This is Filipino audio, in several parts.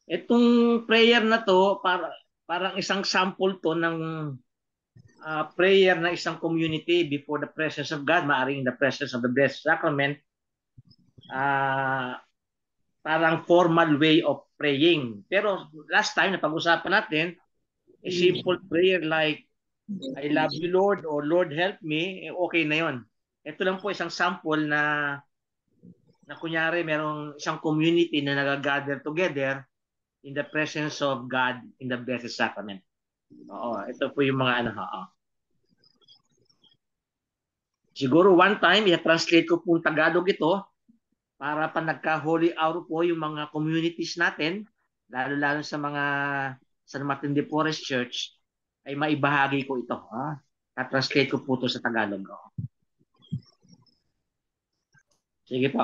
Itong prayer na to, parang isang sample to ng prayer na isang community before the presence of God, maaring the presence of the Blessed Sacrament, uh, parang formal way of praying. Pero last time, napag-usapan natin, a simple prayer like, I love you, Lord, or Lord, help me, okay na yon. Ito lang po isang sample na kunyari merong isang community na nag-gather together in the presence of God in the Blessed Sacrament. Oo, ito po yung mga ano. Oo. Siguro one time, i-translate ko po Tagalog ito para pa nagka-holy hour po yung mga communities natin, lalo-lalo sa mga San Martin de Porres Church, ay maibahagi ko ito. I-translate ko po ito sa Tagalog. Sige po.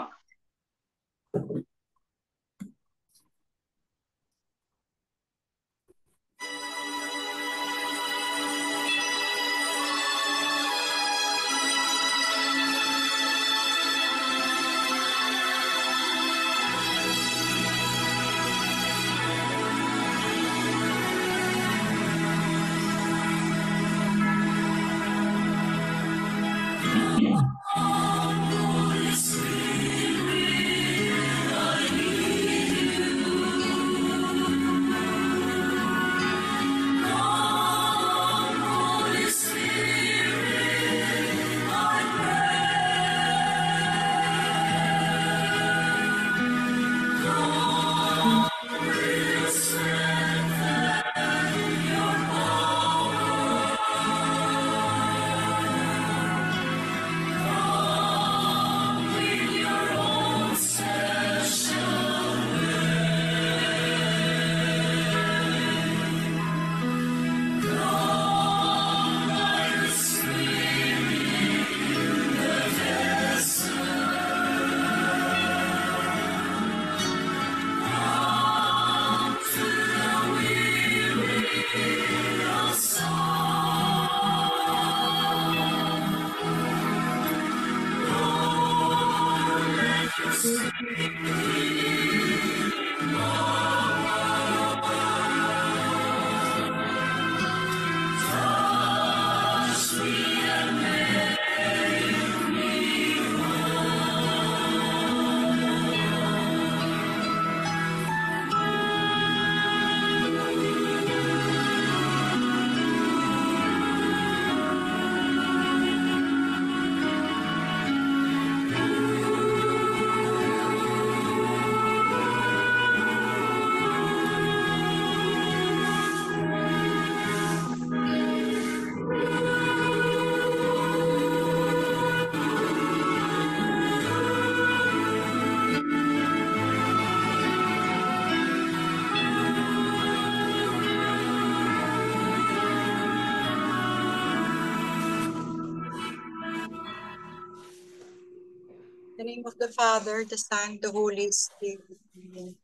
In the name of the Father, the Son, the Holy Spirit. Amen.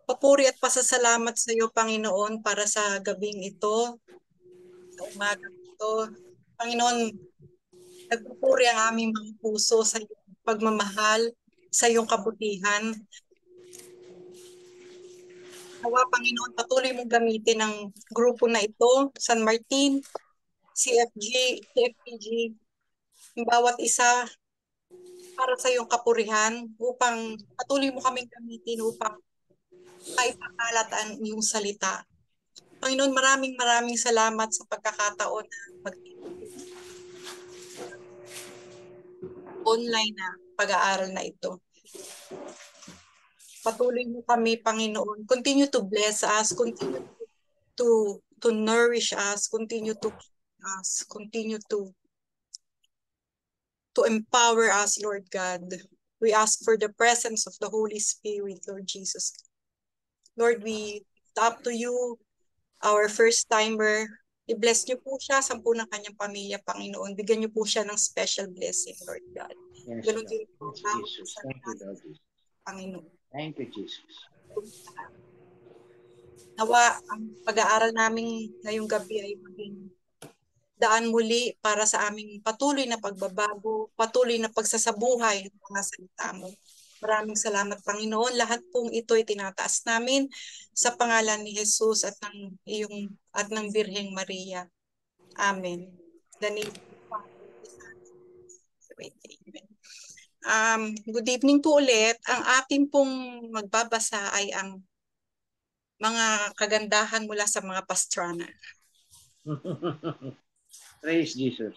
Papuri at pasasalamat sa iyo, Panginoon, para sa gabing ito, sa umagang ito. Panginoon, nagpupuri ang aming mga puso sa iyong pagmamahal, sa iyong kabutihan. Nawa, Panginoon, patuloy mong gamitin ang grupo na ito, San Martin, CFG, CFPG, bawat isa para sa iyong kapurihan, upang patuloy mo kaming gamitin upang maipakalat ang iyong salita. Panginoon, maraming salamat sa pagkakataon na online na pag-aaral na ito. Patuloy mo kami, Panginoon. Continue to bless us, continue to nourish us, continue to us, continue to empower us, Lord God. We ask for the presence of the Holy Spirit, Lord Jesus. Lord, we up to you, our first timer. I-bless niyo po siya, 10 ng kanyang pamilya, Panginoon. Bigyan niyo po siya ng special blessing, Lord God. Yes, Ganun din po, Jesus. Thank you, Lord Jesus. Panginoon. Thank you, Jesus. Nawa, ang pag-aaral namin ngayong gabi ay maging daan muli para sa aming patuloy na pagbabago, patuloy na pagsasabuhay ng mga salita mo. Maraming salamat, Panginoon. Lahat pong ito ay tinataas namin sa pangalan ni Jesus at ng Birheng Maria. Amen. The name of the Father, the Son, wait, amen. Good evening po ulit. Ang ating pong magbabasa ay ang mga kagandahan mula sa mga pastrana. Praise Jesus.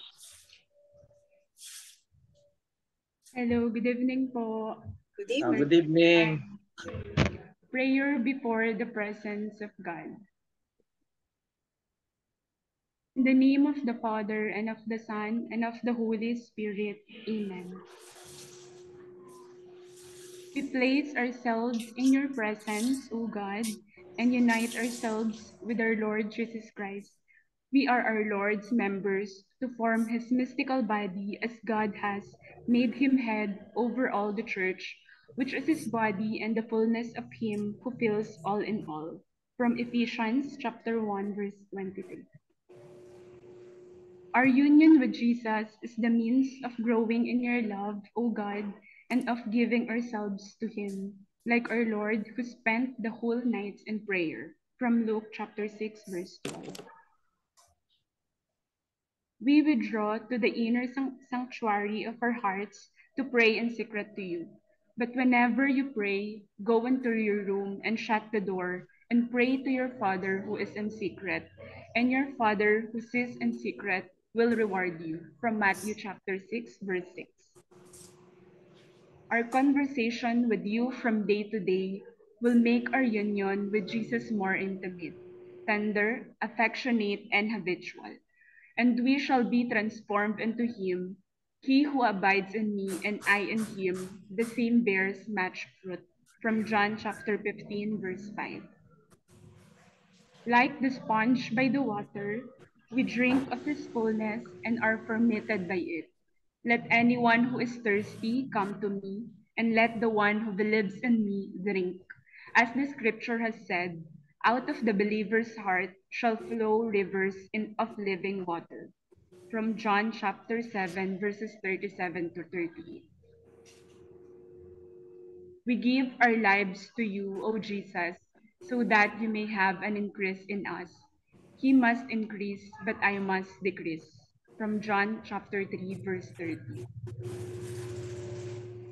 Hello, good evening po. Good evening. Good evening. Prayer before the presence of God. In the name of the Father, and of the Son, and of the Holy Spirit. Amen. We place ourselves in your presence, O God, and unite ourselves with our Lord Jesus Christ. We are our Lord's members to form his mystical body as God has made him head over all the church, which is his body and the fullness of him who fills all in all. From Ephesians chapter 1, verse 23. Our union with Jesus is the means of growing in your love, O God, and of giving ourselves to him, like our Lord who spent the whole night in prayer. From Luke chapter 6, verse 12. We withdraw to the inner sanctuary of our hearts to pray in secret to you. But whenever you pray, go into your room and shut the door and pray to your Father who is in secret, and your Father who sees in secret will reward you. From Matthew chapter 6, verse 6. Our conversation with you from day to day will make our union with Jesus more intimate, tender, affectionate, and habitual. And we shall be transformed into him. He who abides in me and I in him, the same bears much fruit. From John chapter 15, verse 5. Like the sponge by the water, we drink of his fullness and are fermented by it. Let anyone who is thirsty come to me, and let the one who believes in me drink. As the scripture has said, out of the believer's heart shall flow rivers of living water. From John chapter 7, verses 37 to 38. We give our lives to you, O Jesus, so that you may have an increase in us. He must increase, but I must decrease. From John chapter 3, verse 30.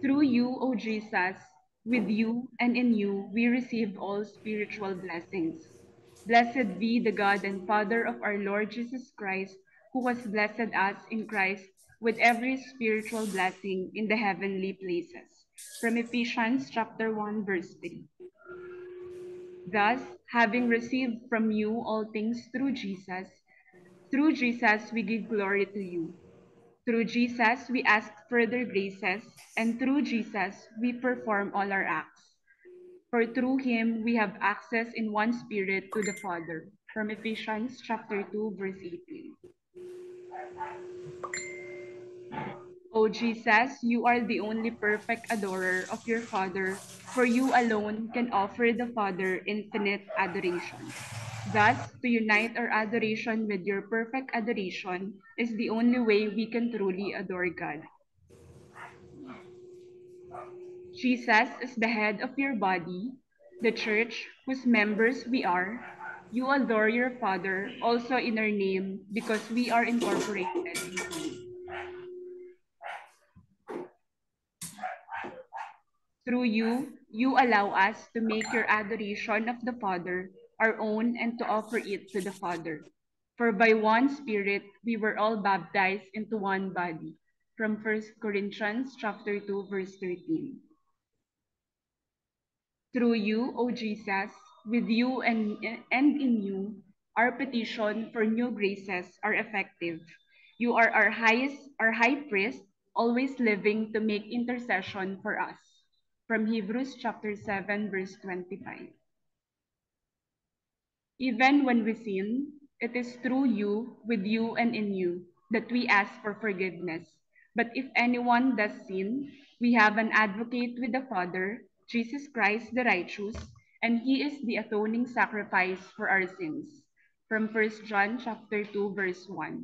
Through you, O Jesus, with you and in you, we receive all spiritual blessings. Blessed be the God and Father of our Lord Jesus Christ, who has blessed us in Christ with every spiritual blessing in the heavenly places. From Ephesians chapter 1, verse 3. Thus, having received from you all things through Jesus we give glory to you. Through Jesus, we ask further graces, and through Jesus, we perform all our acts. For through him, we have access in one spirit to the Father. From Ephesians chapter 2, verse 18. O Jesus, you are the only perfect adorer of your Father, for you alone can offer the Father infinite adoration. Thus, to unite our adoration with your perfect adoration is the only way we can truly adore God. Jesus is the head of your body, the church, whose members we are. You adore your Father also in our name because we are incorporated into you. Through you, you allow us to make your adoration of the Father our own and to offer it to the Father. For by one Spirit we were all baptized into one body. From 1 Corinthians chapter 2, verse 13. Through you, O Jesus, with you and in you, our petition for new graces are effective. You are our high priest, always living to make intercession for us. From Hebrews chapter 7, verse 25. Even when we sin, it is through you, with you, and in you that we ask for forgiveness. But if anyone does sin, we have an advocate with the Father, Jesus Christ the righteous, and he is the atoning sacrifice for our sins. From 1 John chapter 2, verse 1.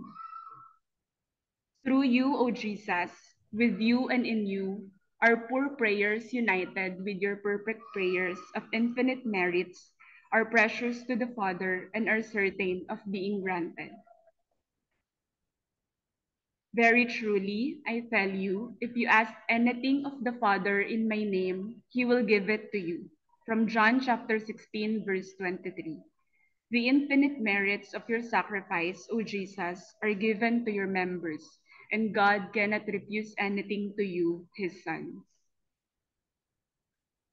Through you, O Jesus, with you and in you, Our poor prayers united with your perfect prayers of infinite merits are precious to the Father and are certain of being granted. Very truly, I tell you, if you ask anything of the Father in my name, he will give it to you. From John chapter 16, verse 23. The infinite merits of your sacrifice, O Jesus, are given to your members, and God cannot refuse anything to you, his sons.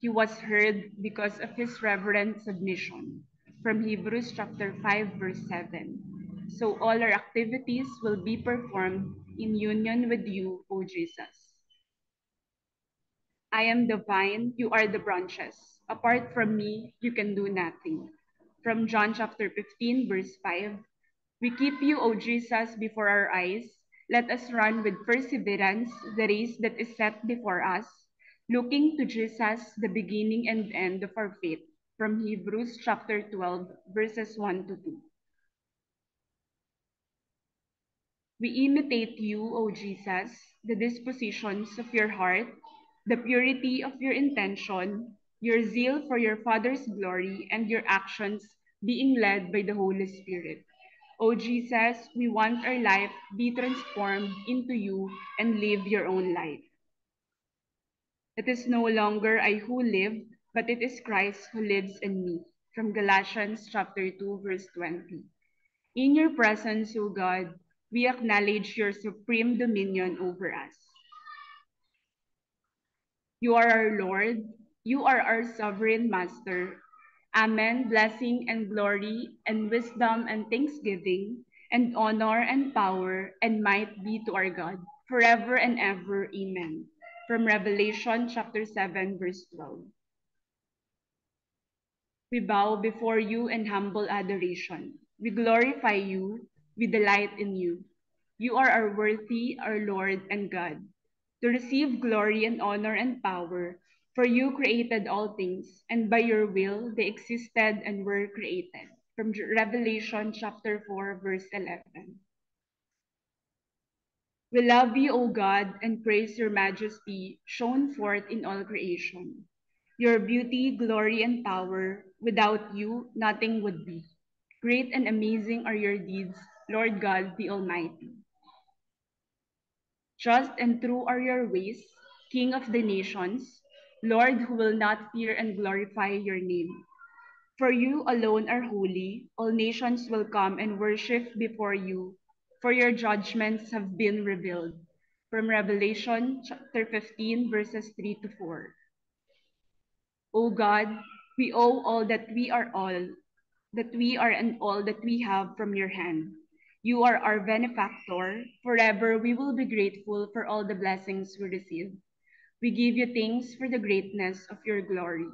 He was heard because of his reverent submission. From Hebrews chapter 5, verse 7. So all our activities will be performed in union with you, O Jesus. I am the vine, you are the branches. Apart from me, you can do nothing. From John chapter 15, verse 5. We keep you, O Jesus, before our eyes. Let us run with perseverance the race that is set before us, looking to Jesus, the beginning and end of our faith. From Hebrews chapter 12, verses 1 to 2. We imitate you, O Jesus, the dispositions of your heart, the purity of your intention, your zeal for your Father's glory, and your actions being led by the Holy Spirit. O Jesus, we want our life be transformed into you and live your own life. It is no longer I who live, but it is Christ who lives in me. From Galatians chapter 2, verse 20. In your presence, O God, we acknowledge your supreme dominion over us. You are our Lord. You are our sovereign master. Amen. Blessing and glory and wisdom and thanksgiving and honor and power and might be to our God forever and ever. Amen. From Revelation chapter 7, verse 12. We bow before you in humble adoration. We glorify you. We delight in you. You are our worthy, our Lord and God, to receive glory and honor and power, for you created all things, and by your will they existed and were created. From Revelation chapter 4, verse 11. We love you, O God, and praise your majesty, shown forth in all creation. Your beauty, glory, and power, without you, nothing would be. Great and amazing are your deeds, Lord God the Almighty. Just and true are your ways, King of the nations, Lord who will not fear and glorify your name. For you alone are holy, all nations will come and worship before you, for your judgments have been revealed. From Revelation chapter 15, verses 3 to 4. O God, we owe all that we are and all that we have from your hand. You are our benefactor. Forever we will be grateful for all the blessings we receive. We give you thanks for the greatness of your glory.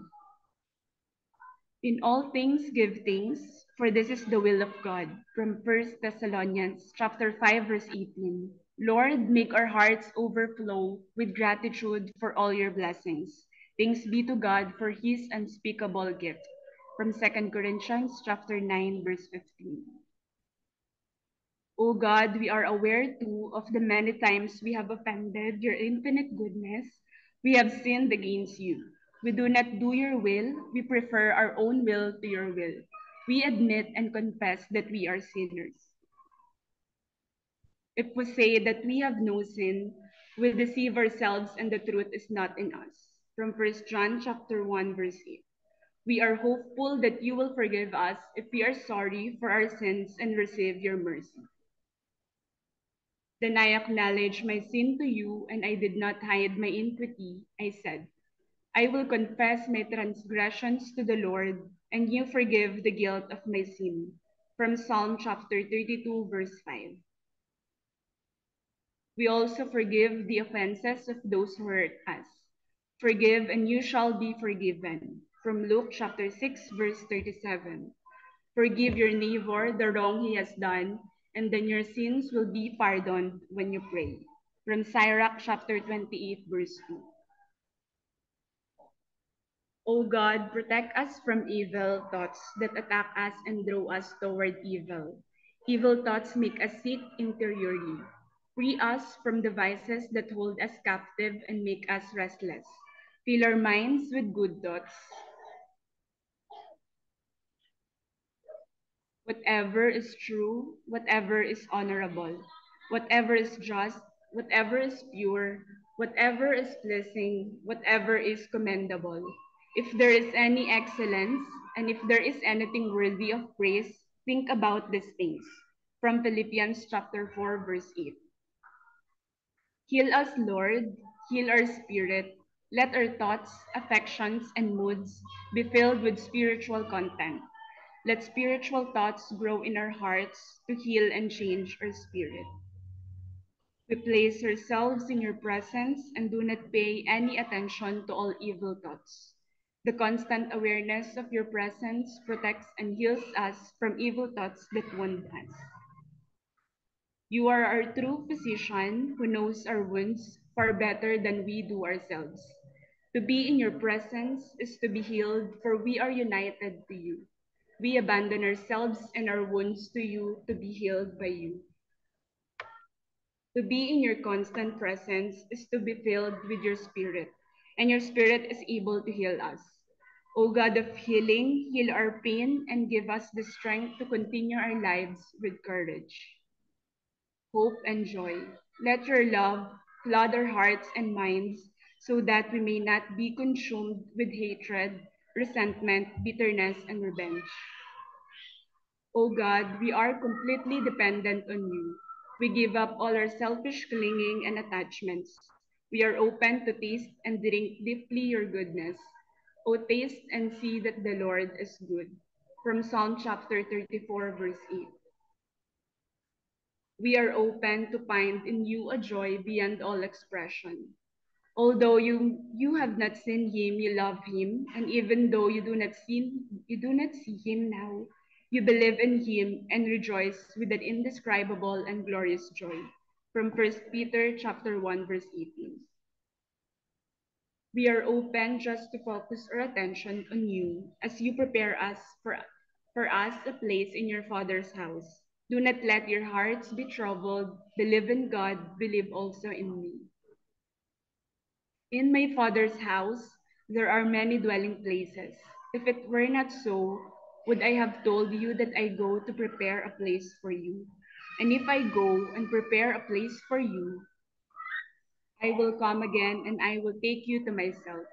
In all things give thanks, for this is the will of God. From 1 Thessalonians chapter 5, verse 18. Lord, make our hearts overflow with gratitude for all your blessings. Thanks be to God for his unspeakable gift. From 2 Corinthians chapter 9, verse 15. O God, we are aware too of the many times we have offended your infinite goodness. We have sinned against you. We do not do your will. We prefer our own will to your will. We admit and confess that we are sinners. If we say that we have no sin, we deceive ourselves and the truth is not in us. From 1 John chapter 1, verse 8. We are hopeful that you will forgive us if we are sorry for our sins and receive your mercy. Then I acknowledged my sin to you, and I did not hide my iniquity. I said, I will confess my transgressions to the Lord, and you forgive the guilt of my sin. From Psalm chapter 32, verse 5. We also forgive the offenses of those who hurt us. Forgive, and you shall be forgiven. From Luke chapter 6, verse 37. Forgive your neighbor the wrong he has done, and then your sins will be pardoned when you pray. From Sirach chapter 28, verse 2. O God, protect us from evil thoughts that attack us and draw us toward evil. Evil thoughts make us sick interiorly. Free us from the vices that hold us captive and make us restless. Fill our minds with good thoughts. Whatever is true, whatever is honorable, whatever is just, whatever is pure, whatever is pleasing, whatever is commendable. If there is any excellence, and if there is anything worthy of praise, think about these things. From Philippians chapter 4, verse 8. Heal us, Lord, heal our spirit. Let our thoughts, affections, and moods be filled with spiritual content. Let spiritual thoughts grow in our hearts to heal and change our spirit. We place ourselves in your presence and do not pay any attention to all evil thoughts. The constant awareness of your presence protects and heals us from evil thoughts that wound us. You are our true physician who knows our wounds far better than we do ourselves. To be in your presence is to be healed, for we are united to you. We abandon ourselves and our wounds to you to be healed by you. To be in your constant presence is to be filled with your spirit, and your spirit is able to heal us. O God of healing, heal our pain and give us the strength to continue our lives with courage, hope, and joy. Let your love flood our hearts and minds so that we may not be consumed with hatred, resentment, bitterness, and revenge. O God, we are completely dependent on you. We give up all our selfish clinging and attachments. We are open to taste and drink deeply your goodness. O taste and see that the Lord is good. From Psalm chapter 34, verse 8. We are open to find in you a joy beyond all expression. Although you have not seen him, you love him, and even though you do not see him now, you believe in him and rejoice with an indescribable and glorious joy. From 1 Peter chapter 1, verse 18. We are open just to focus our attention on you as you prepare us for us a place in your Father's house. Do not let your hearts be troubled. Believe in God, believe also in me. In my Father's house, there are many dwelling places. If it were not so, would I have told you that I go to prepare a place for you? And if I go and prepare a place for you, I will come again and I will take you to myself,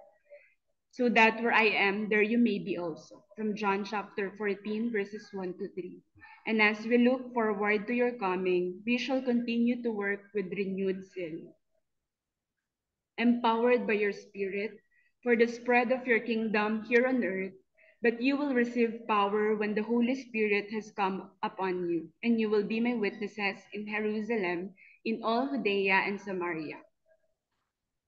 so that where I am, there you may be also. From John chapter 14, verses 1 to 3. And as we look forward to your coming, we shall continue to work with renewed zeal, empowered by your Spirit for the spread of your kingdom here on earth. But you will receive power when the Holy Spirit has come upon you, and you will be my witnesses in Jerusalem, in all Judea and Samaria,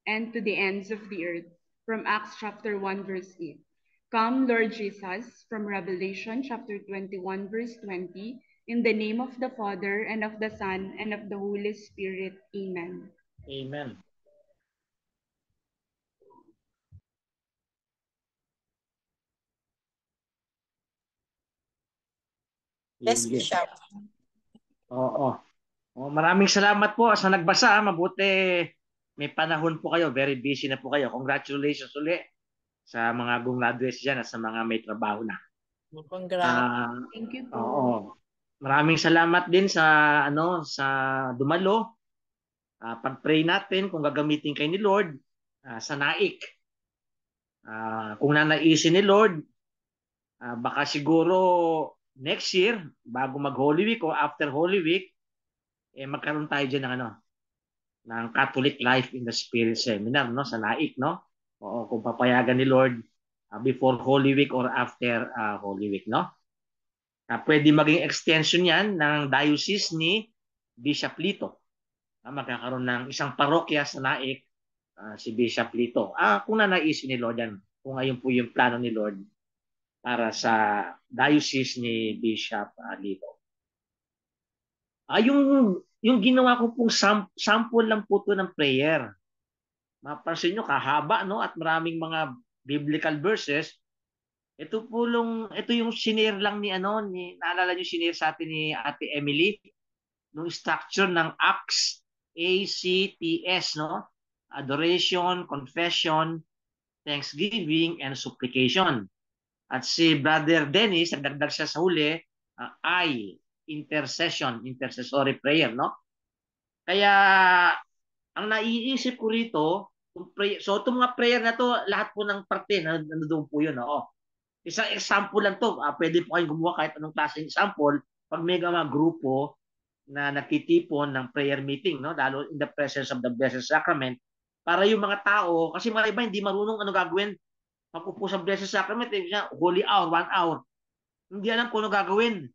and to the ends of the earth. From Acts chapter 1, verse 8. Come, Lord Jesus, from Revelation chapter 21, verse 20, in the name of the Father, and of the Son, and of the Holy Spirit. Amen. Amen. Yes, Sige. Bishop. Oo. Maraming salamat po sa nagbasa. Mabuti may panahon po kayo. Very busy na po kayo. Congratulations ulit sa mga graduates dyan at sa mga may trabaho na. Congrats. Thank you po. Oo. Maraming salamat din sa sa dumalo. Pag-pray natin kung gagamitin kay ni Lord sa naik. Kung nanaisin ni Lord, baka siguro next year, bago mag-Holy Week o after Holy Week, magkaroon tayo dyan ng Catholic Life in the Spirit Seminar, sa naik, no? Oo, kung papayagan ni Lord before Holy Week or after Holy Week, no? Pwede maging extension yan ng diocese ni Bishop Lito. Magkakaroon ng isang parokya sa naik, si Bishop Lito. Kung nanaisin ni Lord yan, kung ayun po yung plano ni Lord para sa diocese ni Bishop Lito. Yung ginawa ko pong sample lang po to ng prayer. Mapansin nyo, kahaba, no? At maraming mga biblical verses. Ito yung sinare lang naalala nyo sinare sa atin ni Ate Emily, nung structure ng Acts ACTS, no? Adoration, confession, thanksgiving, and supplication. At si Brother Dennis, nagdagdag siya sa huli, intercession, intercessory prayer, no? Kaya, ang naiisip ko rito, so itong mga prayer na to, lahat po ng parte, nandoon po yun, no? Isang example lang to, pwede po kayong gumawa kahit anong klaseng example, pag may mga grupo na nagtitipon ng prayer meeting, no? Lalo in the presence of the Blessed Sacrament, para yung mga tao, kasi mga iba hindi marunong ano gagawin, pag-upo sa Blessed Sacrament, holy hour, 1 hour, hindi alam kung ano gagawin.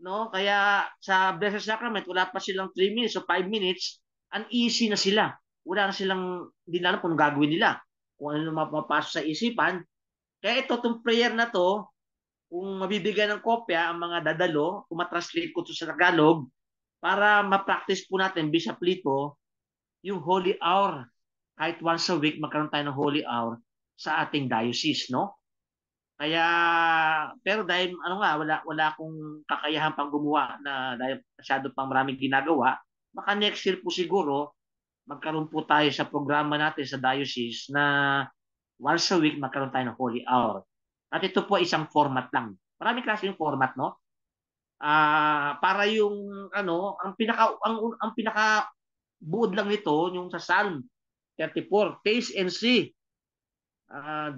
No? Kaya sa Blessed Sacrament, wala pa silang 3 minutes o 5 minutes, uneasy na sila. Wala na silang, hindi na alam kung ano gagawin nila. Kung ano mapapasok sa isipan. Kaya ito, itong prayer na to, kung mabibigyan ng kopya ang mga dadalo, kung matranslate ko to sa Tagalog, para ma-practice po natin, Bishop Lito, yung Holy Hour. Kahit once a week, magkaroon tayo ng Holy Hour sa ating diocese, no? Kaya, pero dahil ano nga, wala akong kakayahan pang gumawa na dahil masyado pang maraming ginagawa, baka next year po siguro, magkaroon po tayo sa programa natin sa diocese na once a week magkaroon tayo ng Holy Hour. At ito po isang format lang. Maraming klase yung format, no? Para yung ano, ang pinaka buod lang nito yung sa Psalm 34, taste and see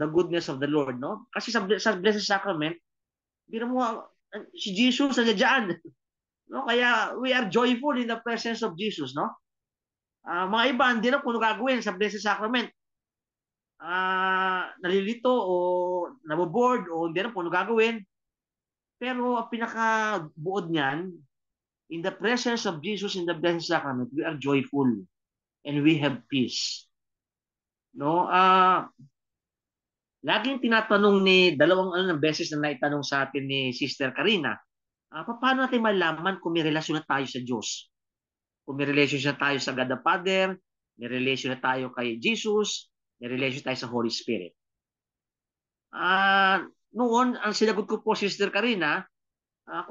the goodness of the Lord, no? Kasi sa Blessed Sacrament, biro mo, si Jesus nandiyan. No? Kaya we are joyful in the presence of Jesus, no? Mga iba, hindi na kung gagawin sa Blessed Sacrament. Nalilito o naboboard o hindi na kung gagawin. Pero ang pinakabuod niyan, in the presence of Jesus in the Blessed Sacrament, we are joyful and we have peace. No? Laging tinatanong ni dalawang beses na naitanong sa atin ni Sister Karina, paano natin malaman kung may relasyon na tayo sa Diyos? Kung may relationship na tayo sa God the Father, may relation na tayo kay Jesus, may relation tayo sa Holy Spirit. Noon, ang sinagot ko po, Sister Karina,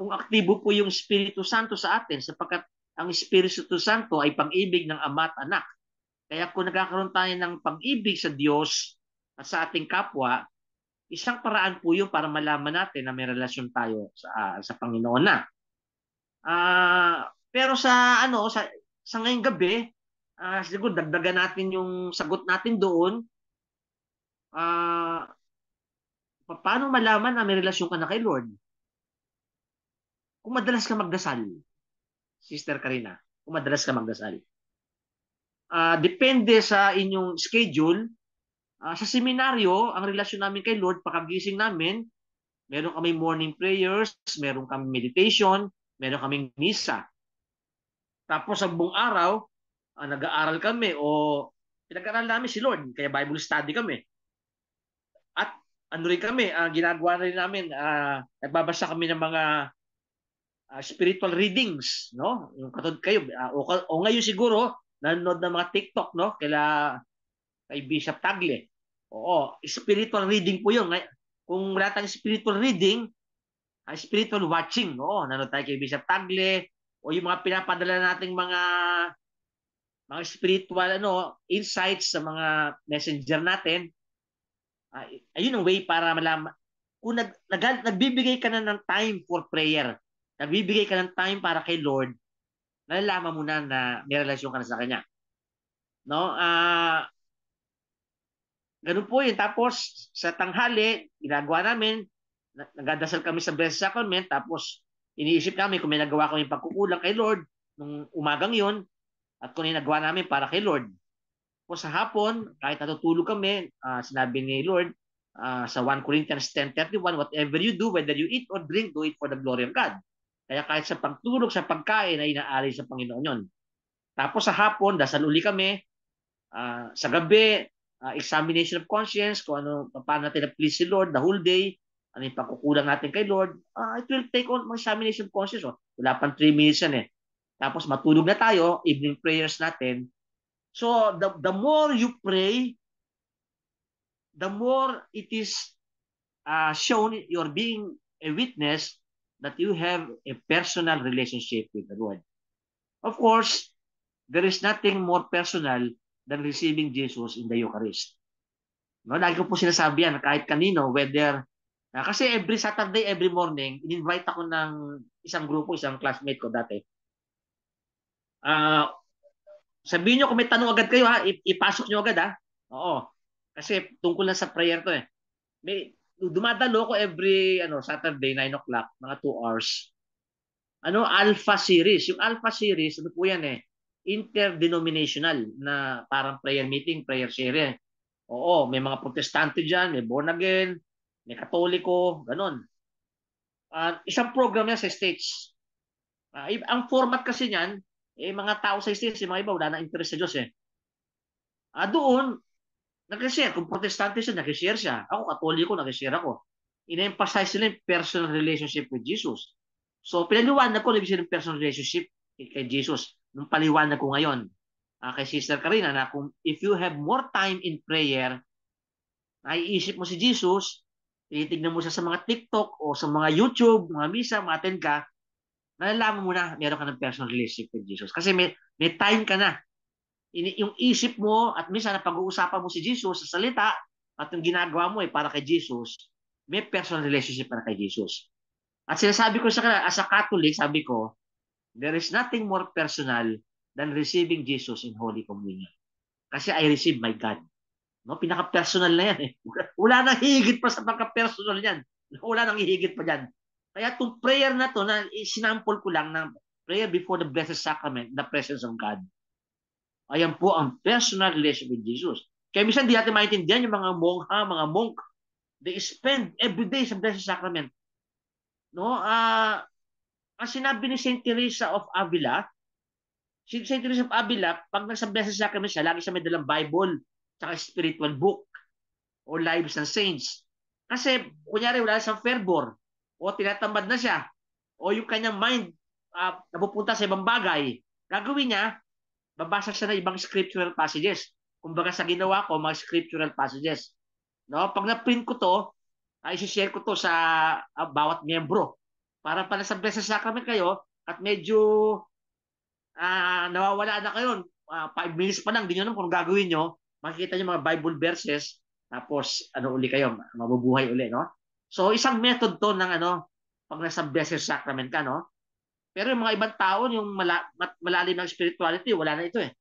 kung aktibo po yung Espiritu Santo sa atin, sapagkat ang Espiritu Santo ay pag-ibig ng Ama at Anak. Kaya kung nagkakaroon tayo ng pag-ibig sa Diyos at sa ating kapwa, isang paraan po yun para malaman natin na may relasyon tayo sa Panginoon na. Pero sa ngayong gabi, siguro dagdagan natin yung sagot natin doon. Paano malaman na may relasyon ka na kay Lord? Kung madalas ka magdasal, Sister Karina, kung madalas ka magdasal. Depende sa inyong schedule. Sa seminaryo, ang relasyon namin kay Lord, pakagising namin, meron kami morning prayers, meron kami meditation, meron kaming misa. Tapos sa buong araw, nag-aaral kami o pinag-aaral namin si Lord, kaya Bible study kami. At ano rin kami, ginagawa rin namin, nagbabasa kami ng mga spiritual readings, no? Yung katulad kayo, o ngayon siguro, nanonood ng mga TikTok, no? Kay Bishop Tagle. Oo, spiritual reading po yun. Kung wala tayong spiritual reading, spiritual watching, no? Nanonood tayo kay Bishop Tagle, o yung mga pinapadala nating mga spiritual insights sa mga messenger natin, ayun ang way para malaman. Kung nagbibigay ka na ng time for prayer, nagbibigay ka ng time para kay Lord, nalalaman mo na may relasyon ka na sa Kanya. No? Ganun po yun. Tapos, sa tanghali, ginagawa namin, nagdadasal kami sa Blessed Sacrament, tapos iniisip namin kung may nagawa kami pagkukulang kay Lord nung umagang yun, at kung nagawa namin para kay Lord. O sa hapon, kahit natutulog kami, sinabi ni Lord sa 1 Corinthians 10:31, whatever you do, whether you eat or drink, do it for the glory of God. Kaya kahit sa pagtulog, sa pagkain, ay inaari sa Panginoon yun. Tapos sa hapon, dasal uli kami. Sa gabi, examination of conscience, kung paano natin na-please si Lord the whole day, ano yung pagkukulang natin kay Lord. It will take on examination of conscience. Wala pang 3 minutes yan eh. Tapos matulog na tayo, evening prayers natin. So, the more you pray, the more it is shown you're being a witness that you have a personal relationship with the Lord. Of course, there is nothing more personal than receiving Jesus in the Eucharist. No, lagi ko po sinasabi yan kahit kanino, whether kasi every Saturday, every morning, in-invite ako ng isang grupo, isang classmate ko dati. Sabihin nyo kung may tanong agad kayo ha, ipasok nyo agad ha. Oo. Kasi tungkol na sa prayer to eh. Dumadalo ko every Saturday, 9 o'clock, mga 2 hours. Alpha series. Yung Alpha series, ano po yan eh, interdenominational na parang prayer meeting, prayer series. Oo, may mga protestante dyan, may born again, may katoliko, ganun. Isang program yan sa States. Ang format kasi niyan, mga tao sa States, yung mga iba, wala na interest sa Diyos eh. Doon, nag-share. Kung protestante siya, nag-share siya. Ako, katoliko, nag-share ako. Ina-emphasize nila yung personal relationship with Jesus. So, pinaliwanag ko, nag-share yung personal relationship kay Jesus. Nung paliwanag ko ngayon, kay Sister Karina, na kung if you have more time in prayer, naiisip mo si Jesus, tinitignan mo siya sa mga TikTok o sa mga YouTube, mga misa, mga attend ka, nalalaman mo na meron ka ng personal relationship with Jesus. Kasi may time ka na. Yung isip mo at minsan pag-uusapan mo si Jesus sa salita at yung ginagawa mo para kay Jesus, may personal relationship para kay Jesus. At sinasabi ko sa kanila, as a Catholic, sabi ko, there is nothing more personal than receiving Jesus in Holy Communion. Kasi I receive my God. No, pinaka-personal na yan eh. Wala nang hihigit pa sa pagka-personal yan. Wala nang hihigit pa dyan. Kaya itong prayer na to, na sinample ko lang ng prayer before the Blessed Sacrament, the presence of God. Ayan po ang personal relation with Jesus. Kaya minsan di natin maintindihan yung mga mongha, mga monk. They spend every day sa Blessed Sacrament. No? Ang sinabi ni Saint Teresa of Avila, si Saint Teresa of Avila, pag nasa Blessed Sacrament siya, lagi siya may dalang Bible, tsaka spiritual book, o lives ng saints. Kasi, kunyari, wala siyang fervor, o tinatamad na siya, o yung kanyang mind napupunta sa ibang bagay, gagawin niya, babasa siya ng ibang scriptural passages. Kumbaga sa ginawa ko, mga scriptural passages. No? Pag na-print ko to, ay isi-share ko to sa bawat miyembro. Para pala sa Blessed Sacrament kayo, at medyo nawawala na kayo, 5 minutes pa lang, di nyo naman kung gagawin nyo, makikita nyo mga Bible verses, tapos uli kayo, mabubuhay uli, no? So, isang method to ng pag nasa Blessed Sacrament ka, no? Pero yung mga ibang tao, yung malalim ng spirituality, wala na ito eh.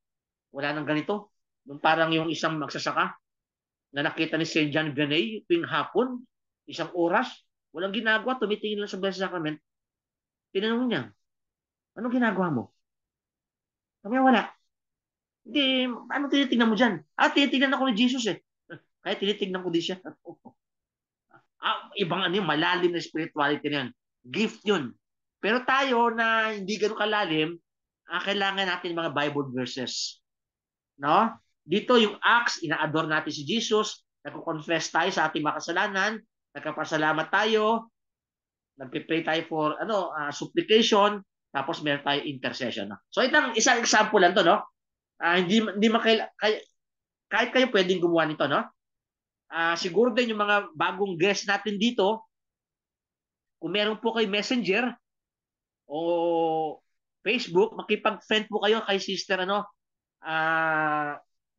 Wala nang ganito. Yung parang yung isang magsasaka na nakita ni St. John Vianney tuwing hapon, isang oras, walang ginagawa, tumitingin lang sa Blessed Sacrament. Tinanong niya, anong ginagawa mo? Kami wala. Hindi, ano tinitingnan mo dyan? Tinitingnan ako ni Jesus eh. Kaya tinitingnan ko din siya. Ibang malalim na spirituality na yan. Gift yun. Pero tayo na hindi ganun kalalim, kailangan natin mga Bible verses. No? Dito yung Acts, ina-adore natin si Jesus, nagko-confess tayo sa ating mga kasalanan, nagkapasalamat tayo, nagpe-pray tayo for supplication, tapos meron tayo intercession. No? So isang example lang to, no? Hindi kahit kayo pwedeng gumawa nito, no? Siguro din yung mga bagong guest natin dito, kung meron po kayo Messenger o Facebook, makipag-friend po kayo kay Sister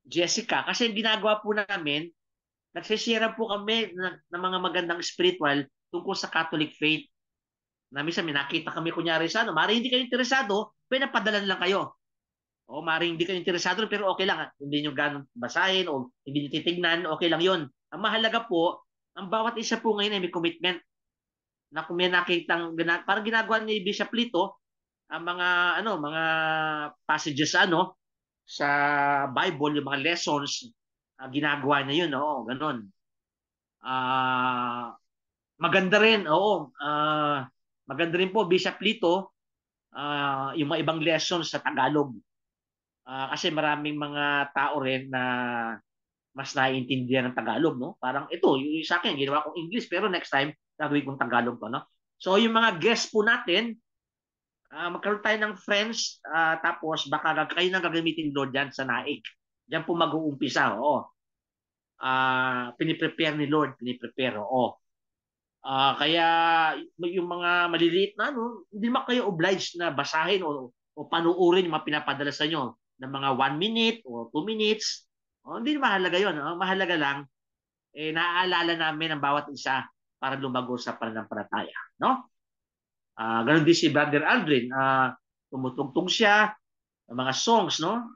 Jessica. Kasi yung ginagawa po namin, nagsishare po kami ng mga magandang spiritual tungkol sa Catholic faith. Na minsan may nakita kami kunyari sa mari hindi kayo interesado, pinapadalan lang kayo. O mari hindi kayo interesado, pero okay lang. Hindi nyo ganun basahin o hindi nyo titignan, okay lang yon. Ang mahalaga po, ang bawat isa po ngayon ay may commitment na kung may nakitang, parang ginagawa ni Bishop Lito, ang mga passages sa Bible, yung mga lessons, ginagawa niya yun, oo, ganun. Maganda rin, oo, maganda rin po, Bishop Lito, yung mga ibang lessons sa Tagalog. Kasi maraming mga tao rin na mas naiintindihan ng Tagalog, no? Parang ito, yung sa akin, ginawa kong English, pero next time, gagawin kong Tagalog to, no? So, yung mga guests po natin, magkaroon tayo ng friends, tapos baka kayo nang gagamitin Lord dyan sa naik. Diyan po mag-uumpisa, oo. Piniprepare ni Lord, oo. Kaya yung mga maliliit na hindi naman kayo obliged na basahin o panuurin yung mga pinapadala sa inyo. ng mga 1 minute o 2 minutes. Hindi mahalaga yun. Ang mahalaga lang, naaalala namin ang bawat isa para lumago sa pananampalataya. No? Ganon din si Brother Aldrin. Tumutugtog siya ng mga songs, no?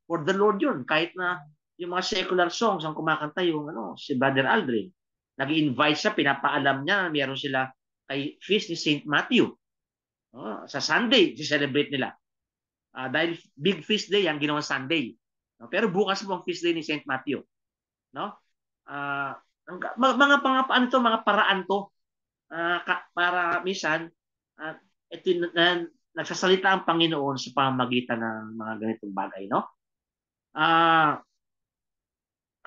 For the Lord yun. Kahit na yung mga secular songs ang kumakanta yung si Brother Aldrin. Nag-invite siya, pinapaalam niya, meron sila kay feast ni St. Matthew. Sa Sunday, si-celebrate nila. Dahil big feast day ang ginawa Sunday. No? Pero bukas po ang feast day ni St. Matthew. No? Mga paraan to para minsan ito nagsasalita ang Panginoon sa pamamagitan ng mga ganitong bagay, no?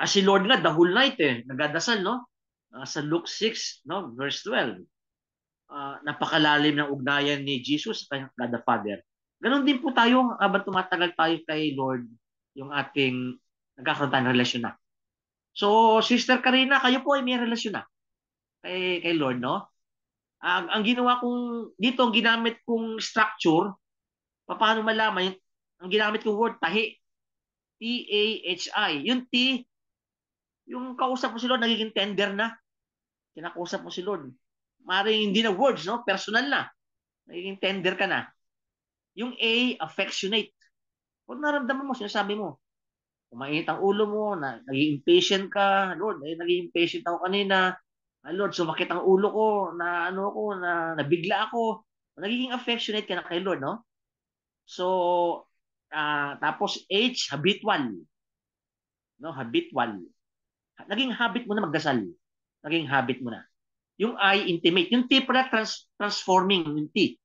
Si Lord nga the whole night nagdadasal, no? Sa Luke 6, no, verse 12. Napakalalim ng ugnayan ni Jesus sa God the Father. Ganon din po tayo habang tumatagal tayo kay Lord, yung ating nagkakaroon tayo ng relasyon na. So, Sister Karina, kayo po ay may relasyon na kay Lord, no? Ang ginawa kong dito, ang ginamit kong structure, paano malaman, ang ginamit kong word, tahi. T-A-H-I. Yung T, yung kausap mo si Lord, nagiging tender na. Kinakausap mo si Lord. Maring hindi na words, no? Personal na. Nagiging tender ka na. Yung A, affectionate. Pag naramdaman mo, sinasabi mo, kumainit ang ulo mo, naging impatient ka, Lord, naging impatient ako kanina. Lord, sumakit ang ulo ko, na nabigla ako. Nagiging affectionate ka na kay Lord, no? So, tapos H, habitual. No, habitual. Naging habit mo na magdasal. Naging habit mo na. Yung I, intimate. Yung T pala, transforming. Yung T.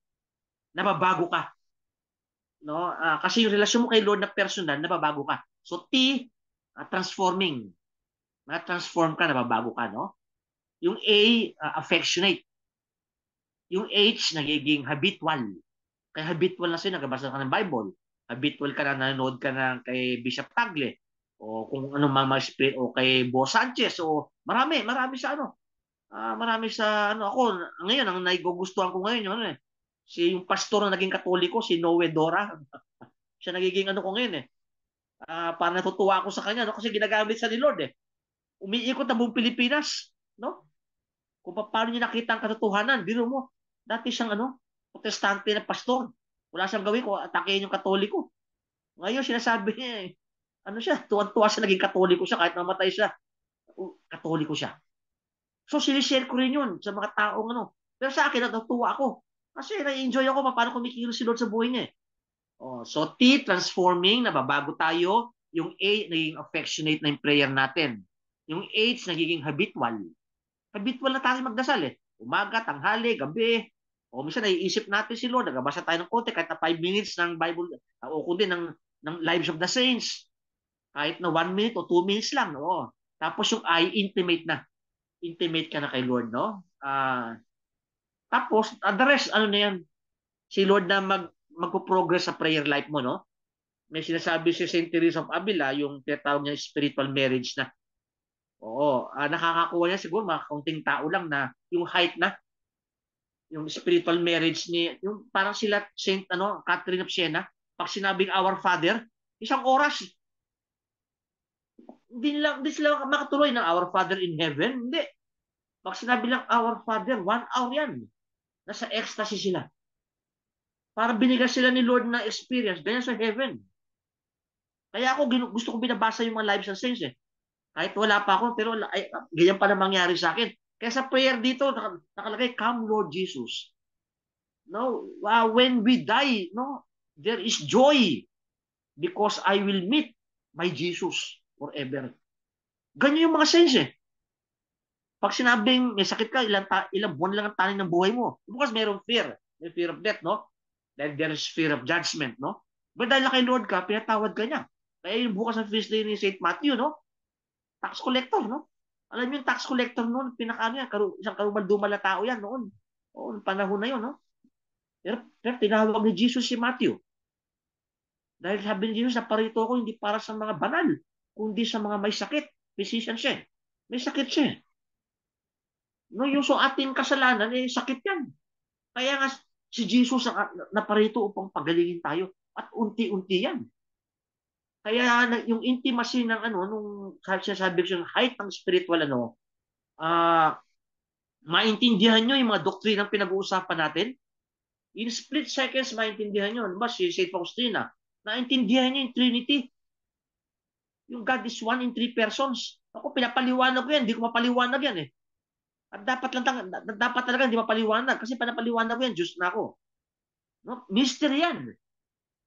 Nababago ka. No? Kasi yung relasyon mo kay Lord na personal, nababago ka. So T, transforming. Na-transform ka, nababago ka, no? Yung A, affectionate. Yung H, nagiging habitual. Kaya habitual na sa'yo, nagbabasa ka ng Bible. Habitual ka na, nanonood ka na kay Bishop Tagle. O kung ano mga spirit, o kay Bo Sanchez. O marami sa marami sa ako. Ngayon, ang naigugustuhan ko ngayon, yung yung pastor na naging Katoliko, si Noe Dora. Siya nagiging ko ngayon para natutuwa ako sa kanya, no? Kasi ginagamit sa ni Lord umiikot ang buong Pilipinas, no? Kung paano niya nakita ang katotohanan, biro mo, dati siyang protestante na pastor. Wala siyang gawin ko, atakein yung Katoliko. Ngayon, sinasabi niya siya, tuwan-tuwa siya, naging Katoliko siya, kahit mamatay siya, Katoliko siya. So, sinishare ko rin yun sa mga taong Pero sa akin, natutuwa ako. Kasi na-enjoy ako paano kumikilos si Lord sa buhay niya. So, T, transforming, nababago tayo. Yung A, naging affectionate na yung prayer natin. Yung H, nagiging habitual. Habitual na tayo magdasal Umaga, tanghali, gabi. O minsan naiisip natin si Lord, nagabasa tayo ng konti, kahit na 5 minutes ng Bible, o kundi ng Lives of the Saints. Kahit na 1 minute o 2 minutes lang. Tapos yung I, intimate na. Intimate ka na kay Lord, no? Tapos, the rest, na yan? Si Lord na magpo-progress sa prayer life mo, no? May sinasabi si St. Teresa of Avila, yung tinatawag niya spiritual marriage na. Nakakakuha niya siguro mga kaunting tao lang na yung height na, yung spiritual marriage ni, yung parang sila Saint Catherine of Siena, pag sinabing Our Father, 1 oras. Hindi sila makatuloy ng Our Father in Heaven. Hindi. Pag sinabi lang Our Father, 1 hour yan. Nasa ecstasy sila. Para binigyan sila ni Lord na experience, ganyan sa heaven. Kaya ako gusto ko binabasa yung mga lives ng saints Kahit wala pa ako, pero ganyan pa na mangyari sa akin. Kaya sa prayer dito, nakalagay, Come Lord Jesus. No, when we die, no, there is joy because I will meet my Jesus forever. Ganyan yung mga saints Pag sinabing may sakit ka, ilang buwan lang ang tanin ng buhay mo. Bukas mayroong fear. May fear of death, no? Then there is fear of judgment, no? But dahil kay Lord ka, pinatawad ka niya. Kaya yung bukas ng feast day ni St. Matthew, no? Tax collector, no? Alam niyo yung tax collector noon, isang karumal-dumal na tao yan noon. Oo, panahon na yun, no? Pero tinawag ni Jesus si Matthew. Dahil sabi ni Jesus, naparito ako hindi para sa mga banal, kundi sa mga may sakit. Physician siya. May sakit siya. No, yung ating kasalanan, sakit yan. Kaya nga, si Jesus naparito upang pagalingin tayo. At unti-unti yan. Kaya yung intimacy ng nung sabi ko yung height ng spiritual ah maintindihan nyo yung mga doktrinang pinag-uusapan natin. In split seconds, maintindihan nyo. Diba, si St. Faustina, naintindihan niya yung Trinity. Yung God is one in three persons. Ako, pinapaliwanag ko yan. Hindi ko mapaliwanag yan eh. At dapat talaga hindi mapaliwanag. Kasi pinapaliwanag ko yan, Diyos na ako. No? Mystery yan.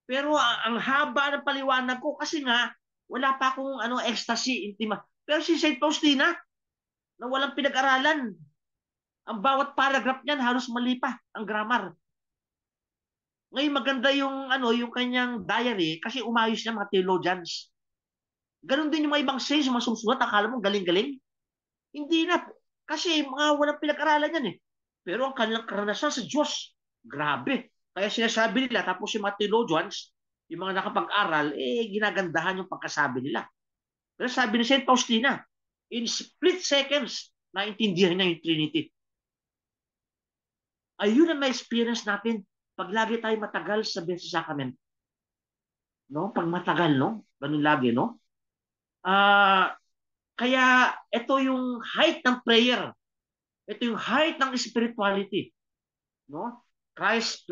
Pero ang haba ng paliwanag ko kasi nga, wala pa akong ecstasy, intima. Pero si St. Faustina, na walang pinag-aralan, ang bawat paragraph niyan halos mali pa ang grammar. Ngayon maganda yung kanyang diary kasi umayos niya mga theologians. Ganon din yung mga ibang saints, yung mga sumusulat, akala mo galing-galing. Hindi na. Kasi mga walang pinag-aralan yan eh. Pero ang kanilang karanasan sa Diyos, grabe. Kaya sinasabi nila, tapos yung mga theologians, yung mga nakapag-aral, ginagandahan yung pagkasabi nila. Pero sabi ni St. Faustina, in split seconds, naintindihan niya yung Trinity. Ayun ang na-experience natin pag lagi tayo matagal sa Blessed Sacrament. No? Pag matagal, no? Ganun lagi, no? Kaya ito yung height ng prayer. Ito yung height ng spirituality. No? Christ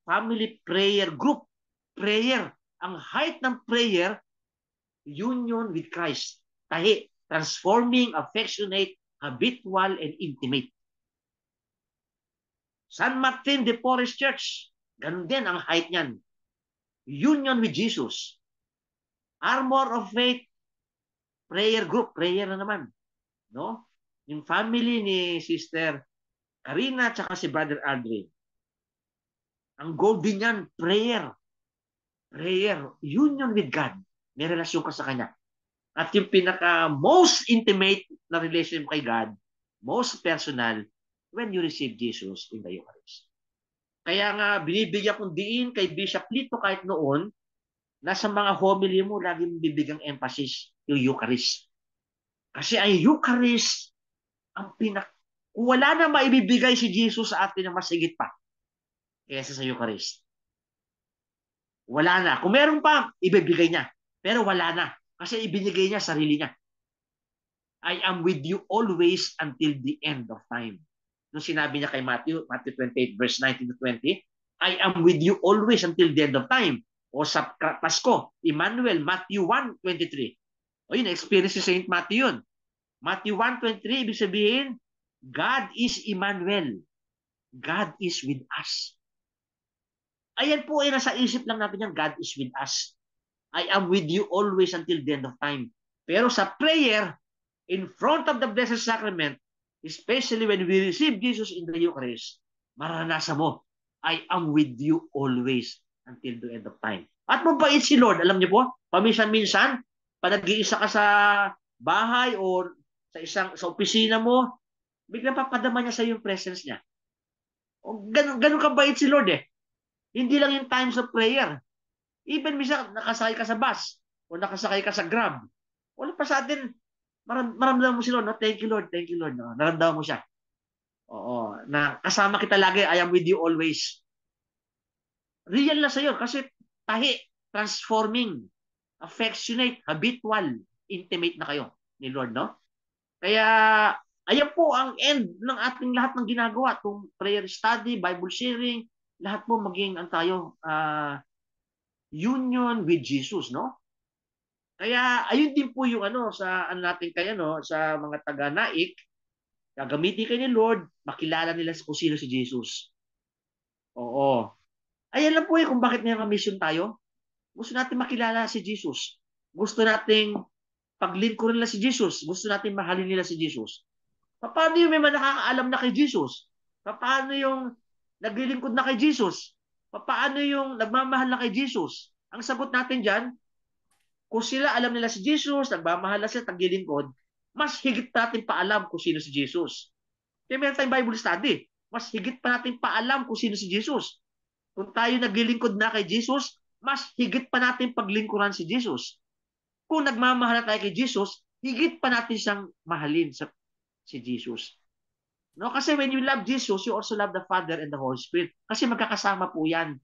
Family Prayer Group. Prayer. Ang height ng prayer, union with Christ. Tahi. Transforming, affectionate, habitual, and intimate. San Martin de Porres Church, ganun din ang height niyan. Union with Jesus. Armor of Faith Prayer Group, prayer na naman. No? Yung family ni Sister Karina at si Brother Aldrin. Ang goal din yan, prayer. Prayer, union with God. May relasyon ka sa Kanya. At yung pinaka most intimate na relationship kay God, most personal, when you receive Jesus in the Eucharist. Kaya nga, binibigyan kong diin kay Bishop Lito kahit noon, nasa mga homily mo, lagi mong bibigang emphasis yung Eucharist. Kasi ang Eucharist, kung wala na maibibigay si Jesus sa atin na mas higit pa kaysa sa Eucharist. Wala na. Kung meron pa, ibibigay niya. Pero wala na. Kasi ibinigay niya sarili niya. I am with you always until the end of time. Nung sinabi niya kay Matthew 28 verse 19 to 20, I am with you always until the end of time. O sa Pasko, Emmanuel, Matthew 1:23. O yun, experience si Saint Matthew yun. Matthew 1:23, ibig sabihin, God is Emmanuel. God is with us. Ayan po ay nasa isip lang natin yan, God is with us. I am with you always until the end of time. Pero sa prayer, in front of the Blessed Sacrament, especially when we receive Jesus in the Eucharist, maranasan mo, I am with you always until the end of time. At mabait si Lord, alam niyo po, paminsan-minsan, pag nag-iisa ka sa bahay o sa opisina mo, biglang papadama niya sa yung presence niya. O, ganun kabait si Lord eh. Hindi lang yung times of prayer. Even minsan nakasakay ka sa bus o nakasakay ka sa Grab. Wala pa sa atin, maramdaman mo si Lord, no? Thank you Lord, no? Naramdaman mo siya. Oo, na kasama kita lagi, I am with you always. Real na sa'yo kasi tahi, transforming, affectionate, habitual, intimate na kayo ni Lord, no? Kaya, ayan po ang end ng ating lahat ng ginagawa. Itong prayer study, Bible sharing, lahat po maging ang tayo, union with Jesus, no? Kaya ayun din po yung sa natin kaya sa mga taga-naik, gagamitin kayo ni Lord, makilala nila kung sino si Jesus. Oo. Ayan lang po kung bakit may mission tayo. Gusto natin makilala si Jesus. Gusto nating paglingkuran nila si Jesus. Gusto natin mahalin nila si Jesus. Paano yung may nakakaalam na kay Jesus? Paano yung naglilingkod na kay Jesus? Paano yung nagmamahal na kay Jesus? Ang sagot natin dyan, kung sila alam nila si Jesus, nagmamahal na sila, taglilingkod, mas higit natin paalam kung sino si Jesus. Kaya meron tayong Bible study. Mas higit pa natin paalam kung sino si Jesus. Kung tayo naglilingkod na kay Jesus, mas higit pa natin paglingkuran si Jesus. Kung nagmamahal na tayo kay Jesus, higit pa natin siyang mahalin si Jesus. No? Kasi when you love Jesus, you also love the Father and the Holy Spirit. Kasi magkakasama po yan.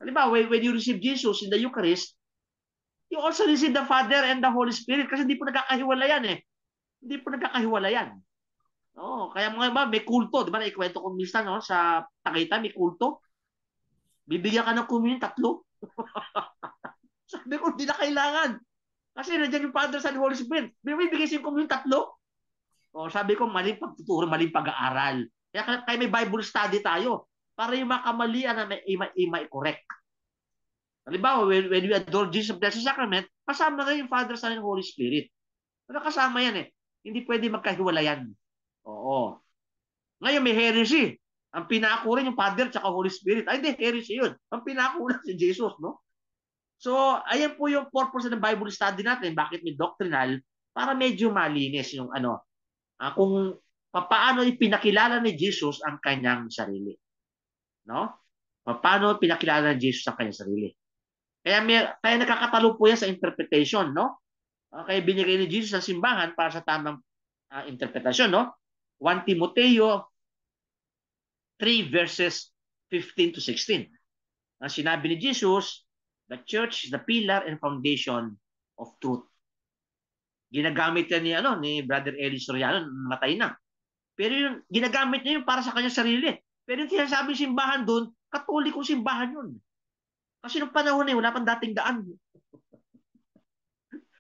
Halimbawa, when you receive Jesus in the Eucharist, You also receive the Father and the Holy Spirit kasi hindi po nagkakahiwalayan eh. Hindi po nagkakahiwalayan. Oo, kaya mga iba, may kulto. Di ba, naikwento ko minsan no, sa Tagaytay, may kulto. Bibigyan ka ng communion, 3. Sabi ko, hindi na kailangan. Kasi nandiyan yung Father, Son, Holy Spirit. Bibigay siya yung communion, 3. O, sabi ko, maling pagtuturo, maling pag-aaral. Kaya may Bible study tayo para yung makamalian na may-correct. Halimbawa, when we adore Jesus of Blessed Sacrament, kasama na yung Father, Son, and Holy Spirit. Kasama yan eh. Hindi pwede magkahiwalayan. Oo. Ngayon may heresy. Ang pinako rin yung Father at Holy Spirit. Ay, hindi, heresy yun. Ang pinako lang si Jesus, no? So, ayan po yung purpose ng Bible study natin. Bakit may doctrinal? Para medyo malinis yung kung paano ipinakilala ni Jesus ang kanyang sarili. No? Paano pinakilala ni Jesus ang kanyang sarili. Kaya nakakatalo po yan sa interpretation, no? Kaya binigay ni Jesus sa simbahan para sa tamang interpretasyon, no? 1 Timoteo 3 verses 15 to 16. Ang sinabi ni Jesus, the church is the pillar and foundation of truth. Ginagamit yan ni Brother Eli Soriano, namatay na. Pero yung ginagamit niya yun para sa kanyang sarili. Pero yung sinasabi simbahan doon, katolikong simbahan yun. Kasi nung panahon na yun, wala pang dating daan.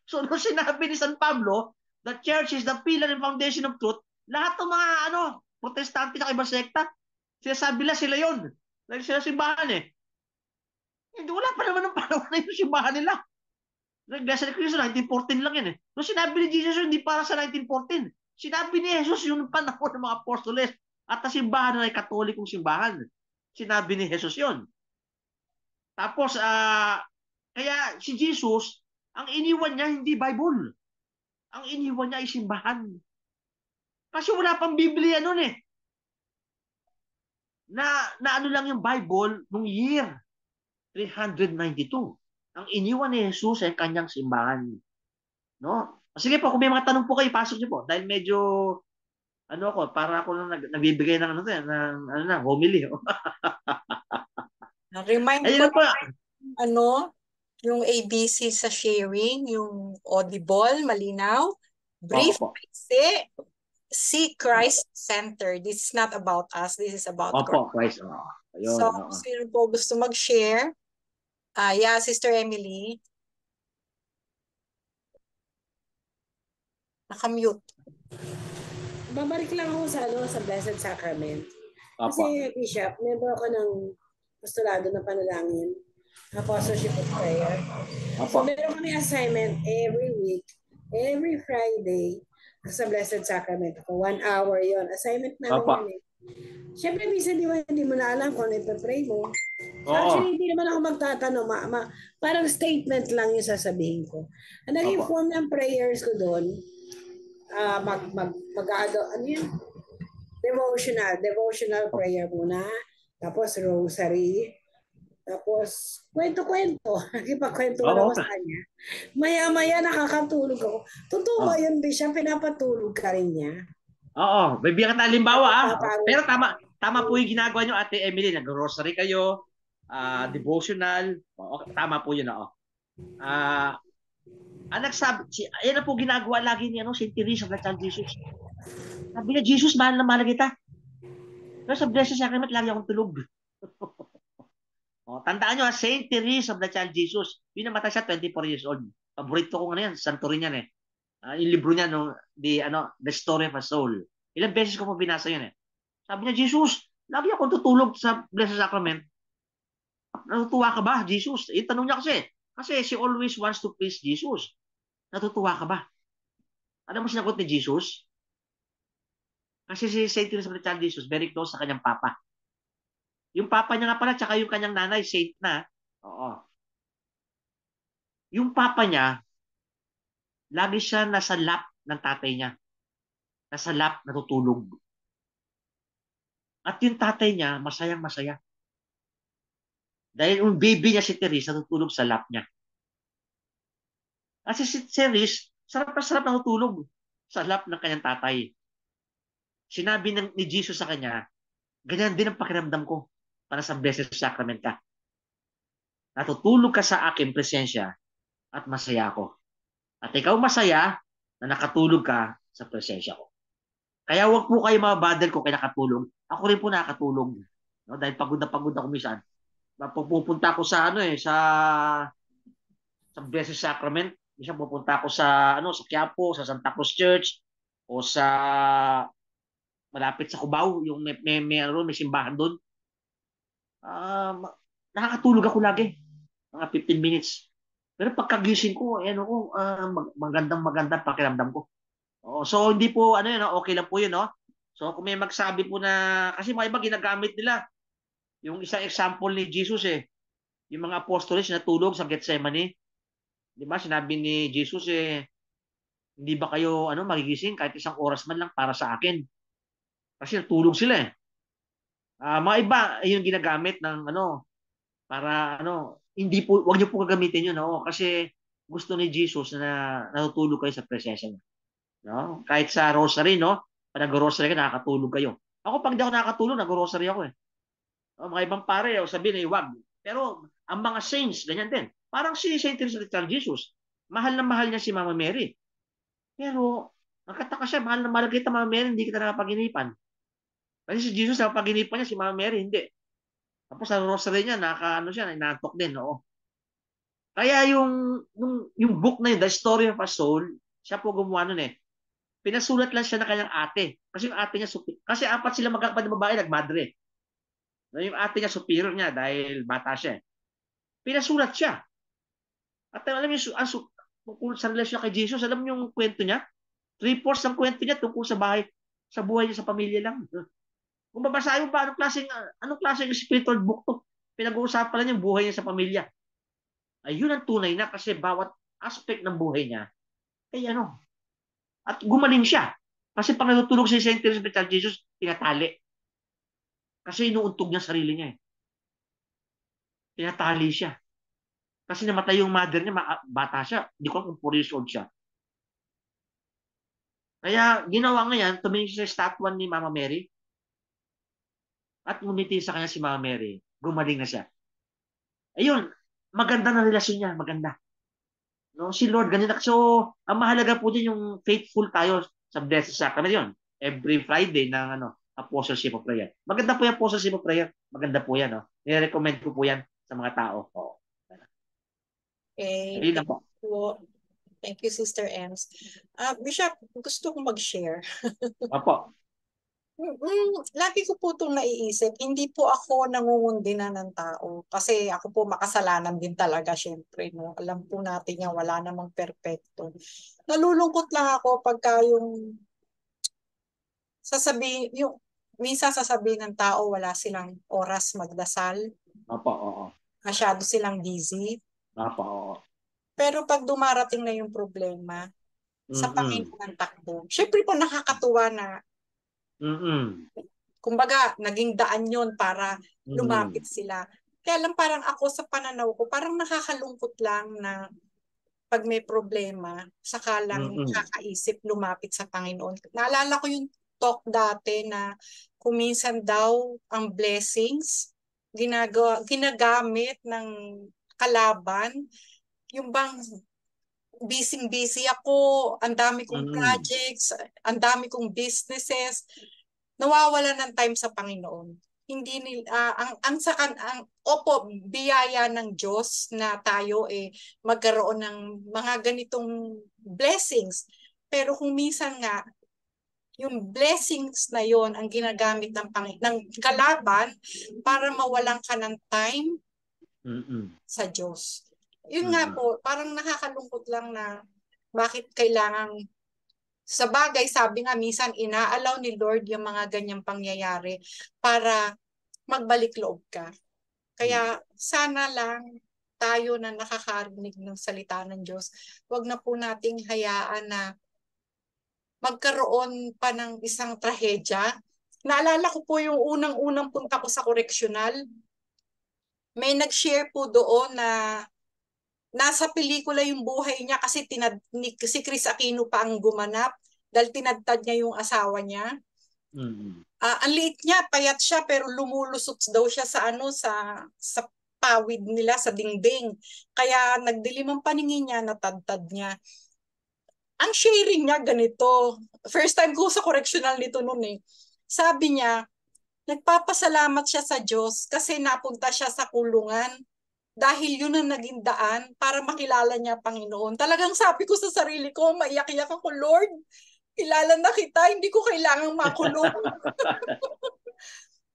So, nung sinabi ni San Pablo, the church is the pillar and foundation of truth, lahat ng mga protestante sa ibang sekta, sinasabi lang sila yun. Dahil sila simbahan eh. Hindi, wala pa naman ng panahon na yung simbahan nila. Iglesia ni Cristo, 1914 lang yan eh. Nung sinabi ni Jesus, hindi para sa 1914. Sinabi ni Jesus yung panahon ng mga apostoles at ang simbahan na ay katolikong simbahan. Sinabi ni Jesus yun. Tapos, kaya si Jesus, ang iniwan niya hindi Bible. Ang iniwan niya ay simbahan. Kasi wala pang Biblia noon eh. Na ano lang yung Bible nung year 392. Ang iniwan ni Jesus ay kanyang simbahan. No? Sige po, kung may mga tanong po kayo, pasok niyo po. Dahil medyo, para ako lang nagbibigay ng homily. Remind Ayun ko po. yung ABC sa sharing, yung audible, malinaw, brief, see Christ-centered. This is not about us. This is about Christ. Ayun, so, sino po gusto mag-share? Sister Emily. Nakamute. Babalik lang ako sa Blessed Sacrament. Kasi, Bishop, member ako ng postulado ng panalangin, Apostleship of Prayer. So, meron kami assignment every week, every Friday, sa Blessed Sacrament. 1 hour yon. Assignment namin yun eh. Siyempre, minsan hindi mo na alam kung ano ipapray mo. So, actually, hindi naman ako magtatanong. Parang statement lang yung sasabihin ko. Ang naging form ng prayers ko doon, devotional prayer muna, tapos rosary, tapos kwento-kwento. Nakipagkwento ako sa kanya. Maya-maya nakakatulog ako. Totoo ba yun, Bishop? Pinapatulog ka rin niya? Oo, may bigyan ka na halimbawa. Pero tama po yung ginagawa nyo, Ate Emily. Nag-rosary kayo, devotional. Tama po yun. Ayan na po ginagawa lagi ni St. Teresa of the Child Jesus. Sabi niya, Jesus, mahal na mahal kita. Pero sa Blessed Sacrament, lagi akong tulog. Tandaan nyo, St. Teresa of the Child Jesus. Pinamatay siya, 24 years old. Paborito ko yan, santo rin yan eh. Yung libro niya, The Story of a Soul. Ilang beses ko po binasa yun eh. Sabi niya, Jesus, lagi akong tutulog sa Blessed Sacrament. Natutuwa ka ba, Jesus? Tanong niya kasi she always wants to please Jesus. Natutuwa ka ba? Ano mo sinagot ni Jesus? Kasi si St. Teresa of the Child Jesus, very close sa kanyang papa. Yung papa niya nga pala, tsaka yung kanyang nanay, saint na. Oo. Yung papa niya, lagi siya nasa lap ng tatay niya. Nasa lap, natutulog. At yung tatay niya, masayang-masaya. Dahil yung baby niya si Teresa, natutulog sa lap niya. Kasi si Teresa, sarap natutulog sa lap ng kanyang tatay. Sinabi ni Jesus sa kanya, ganyan din ang pakiramdam ko para sa Blessed Sacrament ka. Natutulog ka sa aking presensya at masaya ako. At ikaw masaya na nakatulog ka sa presensya ko. Kaya wag po kayo mabadal ko kaya nakatulog. Ako rin po nakatulog. No? Dahil pagod na pagod ako minsan. Pupunta ako sa sa Blessed Sacrament. Minsan pupunta ako sa Quiapo, sa Santa Cruz Church o sa malapit sa Cubao, yung may simbahan doon. Nakakatulog ako lagi. Mga 15 minutes. Pero pagkagising ko, magandang pakiramdam ko. So hindi po okay lang po 'yun, no? So kung may magsabi po na kasi mga iba ginagamit nila yung isang example ni Jesus yung mga apostoles natulog sa Gethsemane. 'Di ba? Sinabi ni Jesus hindi ba kayo magigising kahit isang oras man lang para sa akin? Kasi natulog sila. Mga iba yung ginagamit ng para hindi po wag niyo po gagamitin 'yun, kasi gusto ni Jesus na natutulog kayo sa presensya niya. No? Kahit sa rosary, no? Pag nag-rosary ka, nakakatulog kayo. Ako, pag di ako nakakatulog, nag-rosary ako mga ibang pare, sabihin wag. Pero, ang mga saints, ganyan din. Parang si Saint Teresa of Jesus, mahal na mahal niya si Mama Mary. Pero, nakataka siya, mahal na mahal kita, Mama Mary, hindi kita nakapaginipan. Kasi si Jesus, nakapaginipan niya, si Mama Mary, hindi. Tapos sa rosary niya, siya, inaantok din, oo. Kaya yung book na yun, The Story of a Soul, siya po gumawa nun pinasulat lang siya ng kanyang ate. Kasi yung ate niya, kasi apat sila magkakapatid na babae, nagmadre. Yung ate niya, superior niya dahil bata siya. Pinasulat siya. At alam niyo, tungkol sa relasyon kay Jesus, alam niyo yung kwento niya? 3/4 ng kwento niya tungkol sa buhay niya sa pamilya lang. Kung babasahin mo pa, anong klaseng spiritual book to? Pinag-uusapan lang yung buhay niya sa pamilya. Ayun ang tunay na kasi bawat aspect ng buhay niya, at gumaling siya. Kasi pag natutulog si St. Teresa of Jesus, tinatali. Kasi inuuntog niya sarili niya. Tinatali siya. Kasi namatay yung mother niya, bata siya. Hindi ko alam kung 4 years old siya. Kaya ginawa ngayon, tumingin siya sa statue ni Mama Mary at ngumiti sa kanya si Mama Mary. Gumaling na siya. Ayun, maganda na relasyon niya. Maganda. No, si Lord, ganun. So, ang mahalaga po din yung faithful tayo sa Blessed Sacrament yun. Every Friday ng Apostleship of Prayer. Maganda po yung Apostleship of Prayer. Maganda po yan. I-recommend ko po yan sa mga tao. Okay. Ayun lang po. Thank you, Sister Ems. Bishop, gusto kong mag-share. Opo. Lagi ko po itong naiisip, hindi po ako nangungundina ng tao. Kasi ako po makasalanan din talaga, syempre. No? Alam po natin yan, wala namang perfecto. Nalulungkot lang ako pagka minsan sasabihin ng tao, wala silang oras magdasal. Opo, oo. Masyado silang busy. Opo, oo. Pero pag dumarating na yung problema, sa Panginoon ng takbo, syempre po nakakatuwa na kumbaga, naging daan yon para lumapit sila. Kaya lang parang ako sa pananaw ko, parang nakakalungkot lang na pag may problema, saka lang nakakaisip lumapit sa Panginoon. Naalala ko yung talk dati na kung minsan daw ang blessings ginagamit ng kalaban, yung bang busy ako, ang dami kong projects, ang dami kong businesses, nawawala ng time sa Panginoon. Hindi biyaya ng Diyos na tayo magkaroon ng mga ganitong blessings. Pero kung minsan nga yung blessings na yon ang ginagamit ng kalaban para mawalan ka ng time sa Diyos. Yun nga po, parang nakakalungkot lang na bakit kailangang sa bagay, sabi nga, minsan inaalaw ni Lord yung mga ganyang pangyayari para magbalik loob ka. Kaya sana lang tayo na nakakarinig ng salita ng Diyos, wag na po nating hayaan na magkaroon pa ng isang trahedya. Naalala ko po yung unang-unang punta ko sa correctional. May nag-share po doon na nasa pelikula yung buhay niya kasi si Chris Aquino pa ang gumanap dahil tinadtad niya yung asawa niya. Ang liit niya, payat siya pero lumulusot daw siya sa pawid nila sa dingding. Kaya nagdilim ang paningin niya, natadtad niya. Ang sharing niya ganito. First time ko sa correctional nito noon eh. Sabi niya, nagpapasalamat siya sa Diyos kasi napunta siya sa kulungan dahil yun ang naging daan para makilala niya Panginoon. Talagang sabi ko sa sarili ko, maiyak-iyak ako, Lord, kilala na kita, hindi ko kailangang makulong.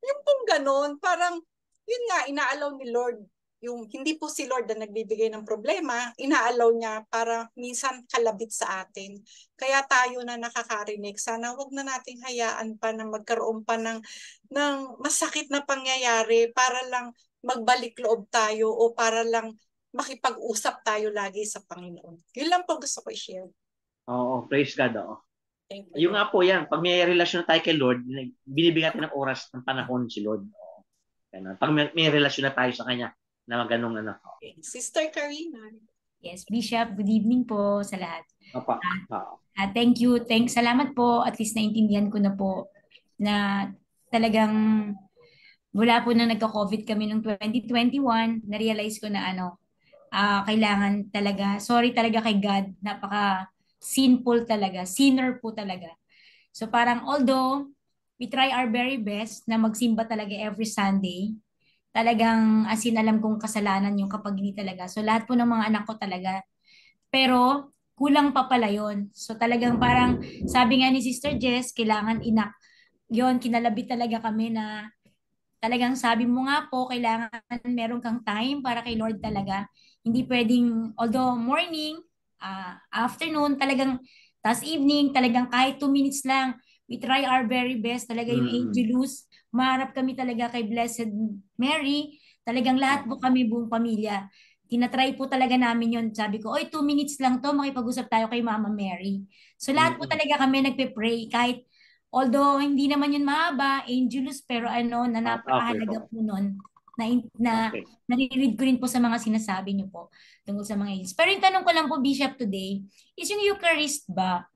Yung pong ganon, parang, yun nga, inaalaw ni Lord. Yung hindi po si Lord na nagbibigay ng problema, inaalaw niya para minsan kalabit sa atin. Kaya tayo na nakakarinig, sana wag na nating hayaan pa na magkaroon pa ng masakit na pangyayari para lang magbalik loob tayo o para lang makipag-usap tayo lagi sa Panginoon. Yun lang po gusto ko i-share. Oo, praise God. Oo. Thank you. Yung nga po yan, pag may relasyon na tayo kay Lord, binibigyan natin ng oras, ng panahon si Lord. Oo. Ganun. Pag may relasyon na tayo sa Kanya, na ganung ano. Okay. Sister Karina. Yes, Bishop, good evening po sa lahat. Opa. Thank you. Salamat po. At least naintindihan ko na po na talagang wala po na nagka-COVID kami noong 2021, na-realize ko na kailangan talaga, sorry talaga kay God, napaka-sinful talaga, sinner po talaga. So parang although we try our very best na magsimba talaga every Sunday, talagang as in alam kong kasalanan yung kapag hindi talaga. So lahat po ng mga anak ko talaga. Pero kulang pa pala yun. So talagang parang sabi nga ni Sister Jess, kailangan yon kinalabi talaga kami na talagang sabi mo nga po, kailangan meron kang time para kay Lord talaga. Hindi pwedeng, although morning, afternoon, talagang, tas evening, talagang kahit 2 minutes lang, we try our very best. Talaga yung Angelus, maharap kami talaga kay Blessed Mary. Talagang lahat po kami, buong pamilya. Tinatry po talaga namin yon. Sabi ko, oy, 2 minutes lang to, makipag-usap tayo kay Mama Mary. So lahat po talaga kami nagpe-pray, kahit although hindi naman yun mahaba, Angelus, pero na napakahalaga po nun. Nare-read ko rin po sa mga sinasabi niyo po tungkol sa mga Angelus. Pero yung tanong ko lang po, Bishop, today, is yung Eucharist ba?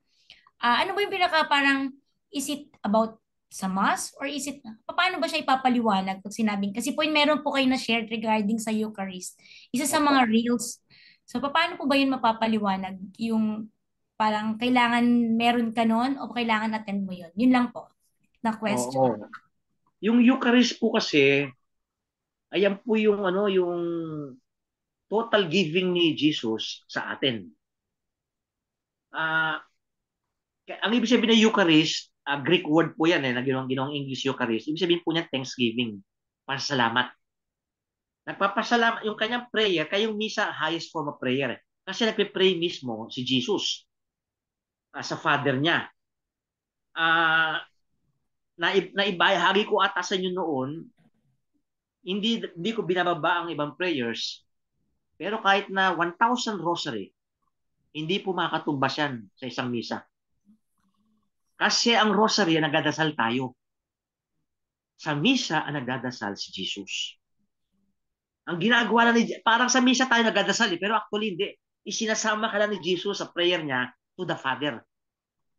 Ano ba yung parang, is it about sa Mass? Or is it, paano ba siya ipapaliwanag pag sinabing? Kasi po meron po kayo na shared regarding sa Eucharist. Isa sa mga reels. So, paano po ba yun mapapaliwanag? Yung parang kailangan meron ka nun o kailangan attend mo yun? Yun lang po na question. Oo. Yung Eucharist po kasi, ayan po yung yung total giving ni Jesus sa atin. Ang ibig sabihin ng Eucharist, Greek word po yan na ginawang English Eucharist. Ibig sabihin po niya thanksgiving, pasalamat. Nagpapasalamat yung kanyang prayer, kayong misa highest form of prayer. Kasi nagpe-pray mismo si Jesus sa Father niya. Naibahagi ko ata sa inyo noon, hindi ko binababa ang ibang prayers, pero kahit na 1,000 rosary, hindi po makatumbas yan sa isang misa. Kasi ang rosary, nagdadasal tayo. Sa misa, ang nagdadasal si Jesus. Ang ginagawa na parang sa misa tayo nagdadasal, pero actually hindi. Isinasama ka na ni Jesus sa prayer niya to the Father.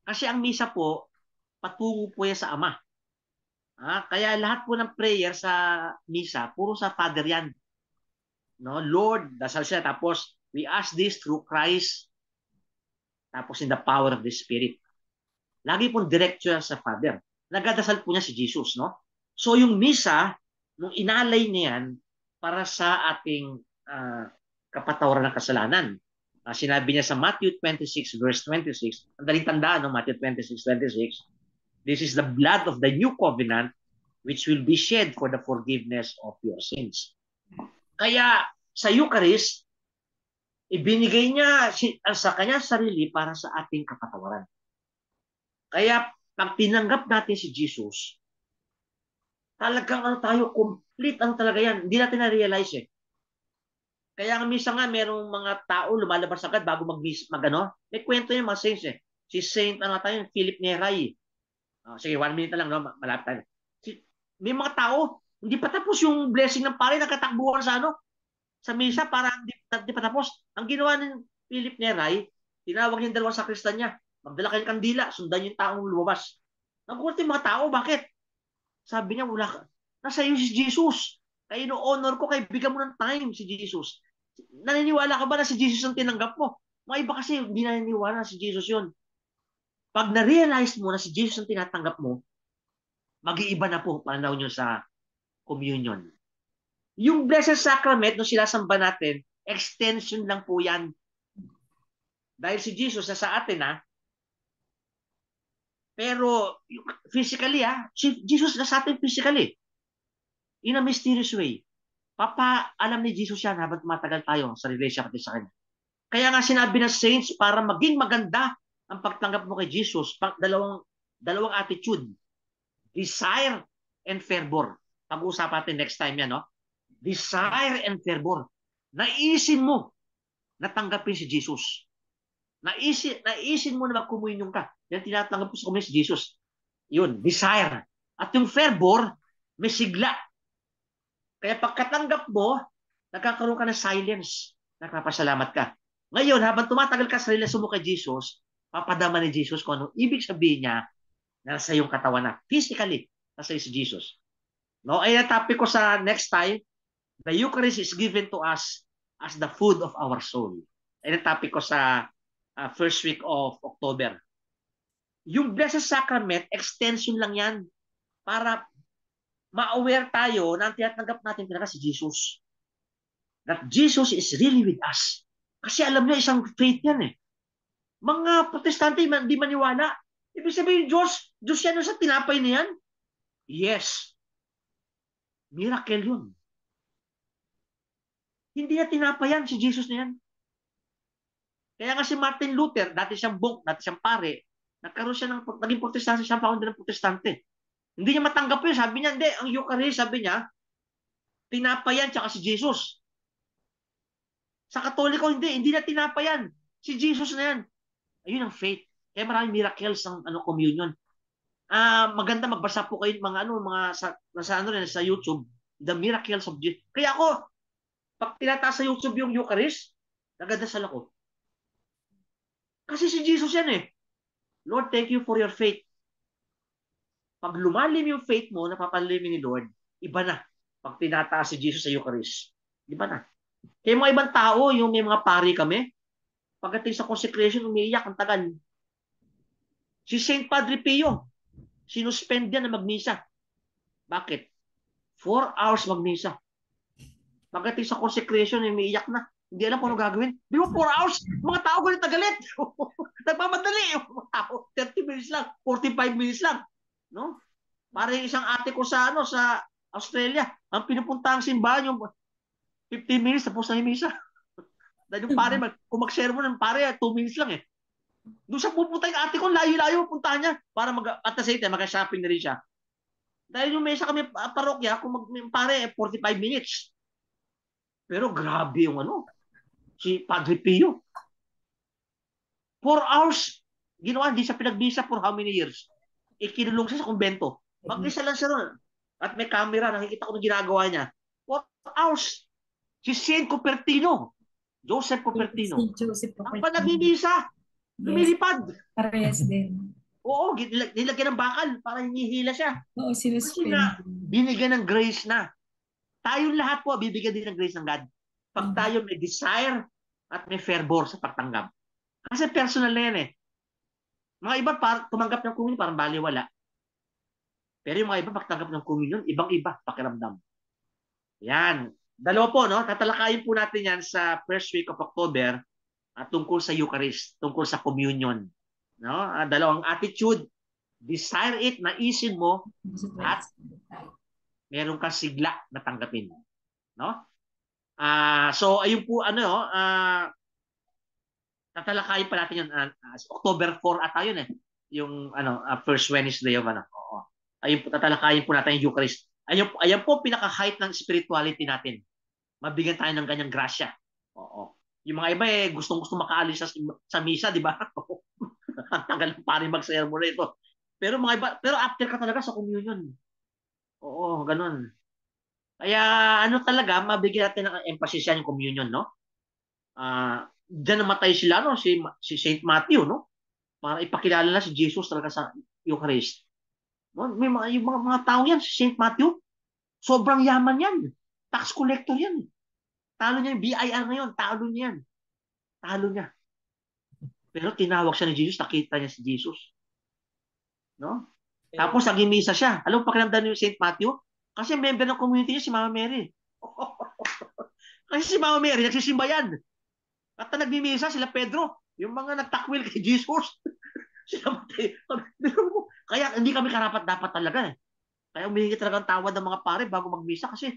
Kasi ang misa po, patungo po yan sa Ama. Kaya lahat po ng prayer sa misa, puro sa Father yan. No? Lord, dasal siya. Tapos, we ask this through Christ. Tapos, in the power of the Spirit. Lagi pong direct siya sa Father. Nagdadasal po niya si Jesus. No? So, yung misa, nung inalay niya yan, para sa ating kapatawaran ng kasalanan. Sinabi niya sa Matthew 26 verse 26, ang daling tandaan, no? Matthew 26:26, this is the blood of the new covenant which will be shed for the forgiveness of your sins. Kaya sa Eucharist, ibinigay niya sa kanya sarili para sa ating kapatawaran. Kaya pag tinanggap natin si Jesus, talagang tayo, complete talaga yan. Hindi natin na-realize eh. Kaya minsan nga, merong mga tao lumalabas agad bago may kwento yung mga saints eh. Si Saint, Philip Neri. Sige, 1 minute na lang, no? Malapit tayo. May mga tao, hindi pa tapos yung blessing ng pare, nagkatakbuhan sa misa para hindi pa tapos. Ang ginawa ni Philip Neri, tinawag niya yung dalawang sakristan niya. Magdala kayong kandila, sundan yung taong lumabas. Nagulat yung mga tao, bakit? Sabi niya, nasa iyo si Jesus. Kaya ino-honor ko, kaya bigyan mo ng time si Jesus. Naniniwala ka ba na si Jesus ang tinanggap mo? Mga iba kasi hindi naniniwala na si Jesus yun. Pag na-realize mo na si Jesus ang tinatanggap mo, mag-iiba na po pananaw nyo sa communion. Yung Blessed Sacrament, nung sinasamba natin, extension lang po yan. Dahil si Jesus na sa atin, pero physically, si Jesus na sa atin physically. In a mysterious way. Alam ni Jesus yan habang tumatagal tayo sa relationship natin sa Kanya. Kaya nga sinabi ng saints, para maging maganda ang pagtanggap mo kay Jesus, dalawang attitude. Desire and fervor. Pag-uusapan natin next time yan, no? Desire and fervor. Naisin mo na tanggapin si Jesus. Naisin mo na magkomunyon ka. Yan tinatanggap ko sa komunyon si Jesus. Yun, desire. At yung fervor, may sigla. Kaya pagkatanggap mo, nagkakaroon ka ng silence. Nagpapasalamat ka. Ngayon, habang tumatagal ka sa relasyon mo kay Jesus, papadama ni Jesus kung ano ibig sabihin niya na nasa iyong katawan na. Physically, nasa iyo si Jesus. No? Ay topic ko sa next time, the Eucharist is given to us as the food of our soul. Ay topic ko sa first week of October. Yung Blessed Sacrament, extension lang yan para ma-aware tayo na ang tinatanggap natin talaga si Jesus. That Jesus is really with us. Kasi alam niyo, isang faith yan eh. Mga protestante hindi maniwala. Ibig sabihin, Diyos yan sa tinapay na yan? Yes. Miracle yun. Hindi na tinapay yan, si Jesus na yan. Kaya nga si Martin Luther, dati siyang monk, dati siyang pare, nagkaroon siya naging protestante, siya founder ng protestante. Hindi niya matanggap yun. Sabi niya, hindi, ang Eucharist, sabi niya, tinapay yan, tsaka si Jesus. Sa Katoliko, hindi na tinapay yan. Si Jesus na yan. Ayun ang faith. Kaya maraming miracles ang communion. Maganda magbasa po kayo sa YouTube, The Miracles of Jesus. Kaya ako, pag tinataas sa YouTube yung Eucharist, nagadasal ako. Kasi si Jesus yan eh. Lord, thank you for your faith. Pag lumalim yung faith mo, napapalimin ni Lord, iba na. Pag tinataas si Jesus sa Eucharist, iba na. Kaya mga ibang tao, yung may mga pari kami, pagdating sa consecration, umiiyak ang tagal. Si Saint Padre Pio, sinuspend yan na magmisa. Bakit? 4 hours magmisa. Pagdating sa consecration, umiiyak na. Hindi alam kung ano gagawin. Di ba 4 hours? Mga tao galit na galit. Nagmamadali. Mga tao, 30 minutes lang, 45 minutes lang. No? Para yung isang ate ko sa Australia, ang pinupuntang simbahan yung 15 minutes tapos na yung misa. Dahil yung pare, kung mag-sermon ng pare, 2 minutes lang eh. Doon sa pupunta yung ate ko, layo-layo punta niya para at the same time, mag-shopping na rin siya. Dahil yung mesa kami parokya, kung pare, 45 minutes. Pero grabe yung si Padre Pio. 4 hours, ginawa, hindi siya pinagbisa for how many years? Ikinulong siya sa kumbento. Mag-isa lang siya ron. At may camera, nakikita ko na ginagawa niya. 4 hours. Si Saint Cupertino. Joseph Cupertino. Ang panagbibisa. Lumilipad. Parehas din. Oo, nilagyan ng bakal para hinihila siya. Oo, kasi na, binigyan ng grace na. Tayong lahat po, bibigyan din ng grace ng God. Pag tayo may desire at may fervor sa pagtanggap. Kasi personal na yan eh. Mga iba tumanggap ng communion parang baliwala. Pero yung mga iba pagtanggap ng communion, ibang-iba pakiramdam. Yan. Dalawa po, no? Tatalakayin po natin yan sa first week of October tungkol sa Eucharist, tungkol sa communion. No? Dalawang attitude. Desire it, naisin mo, at meron kang sigla na tanggapin. No? So, ayun po, tatalakayin pa natin yun. October 4 ata yun eh. Yung first Wednesday of Oo. Ayun po, tatalakayin po natin yung Eucharist. Ayan po pinaka-height ng spirituality natin. Mabigyan tayo ng ganyang grasya. Oo. Yung mga iba gustong-gusto makaalis sa misa, di ba? Ang tagal pa rin mag-sermon ito. Pero mga iba, after ka talaga sa communion. Oo, ganun. Kaya talaga, mabigyan natin ng emphasis yan yung communion, no? Diyan namatay sila, no? Si Saint Matthew, no? Para ipakilala na si Jesus talaga sa Eucharist. No? May yung mga tao yan, si Saint Matthew, sobrang yaman yan. Tax collector yan. Talo niya yung BIR ngayon. Talo niya yan. Talo niya. Pero tinawag siya ni Jesus. Nakita niya si Jesus. No? Tapos nagimisa siya. Alam mo pakiramdam ni St. Matthew? Kasi member ng community niya si Mama Mary. Kasi si Mama Mary, nagsisimba yan. At nagmimisa sila Pedro. Yung mga nagtakwil kay Jesus. Sila kaya hindi kami karapat-dapat talaga eh. Kaya humihingi talaga ang tawad ng mga pare bago magmisa kasi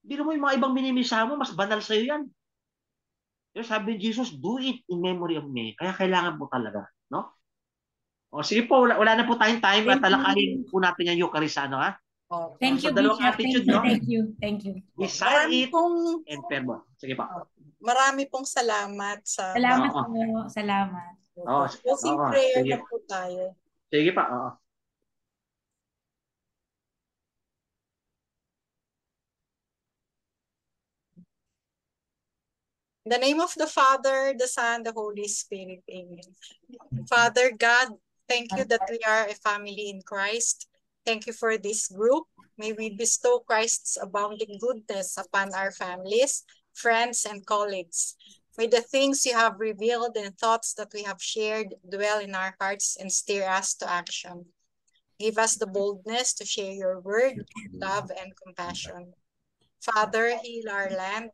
hindi mo yung mga ibang minimisa mo, mas banal sa'yo yan. Yung sabi ni Jesus, do it in memory of me. Kaya kailangan po talaga. No? O sige po, wala na po tayong time at talakayin po natin yung Eucharist, ano ha? Thank you, dalawang Bishop. attitude, Thank you, no? thank you. Desire it and fervor. Sige pa. Marami pong salamat sa Salamat po. Salamat. closing prayer na po tayo. Sige pa. Oo. In the name of the Father, the Son, the Holy Spirit. Amen. Father God, thank you that we are a family in Christ. Thank you for this group. May we bestow Christ's abounding goodness upon our families, friends, and colleagues. May the things you have revealed and thoughts that we have shared dwell in our hearts and steer us to action. Give us the boldness to share your word, love, and compassion. Father, heal our land.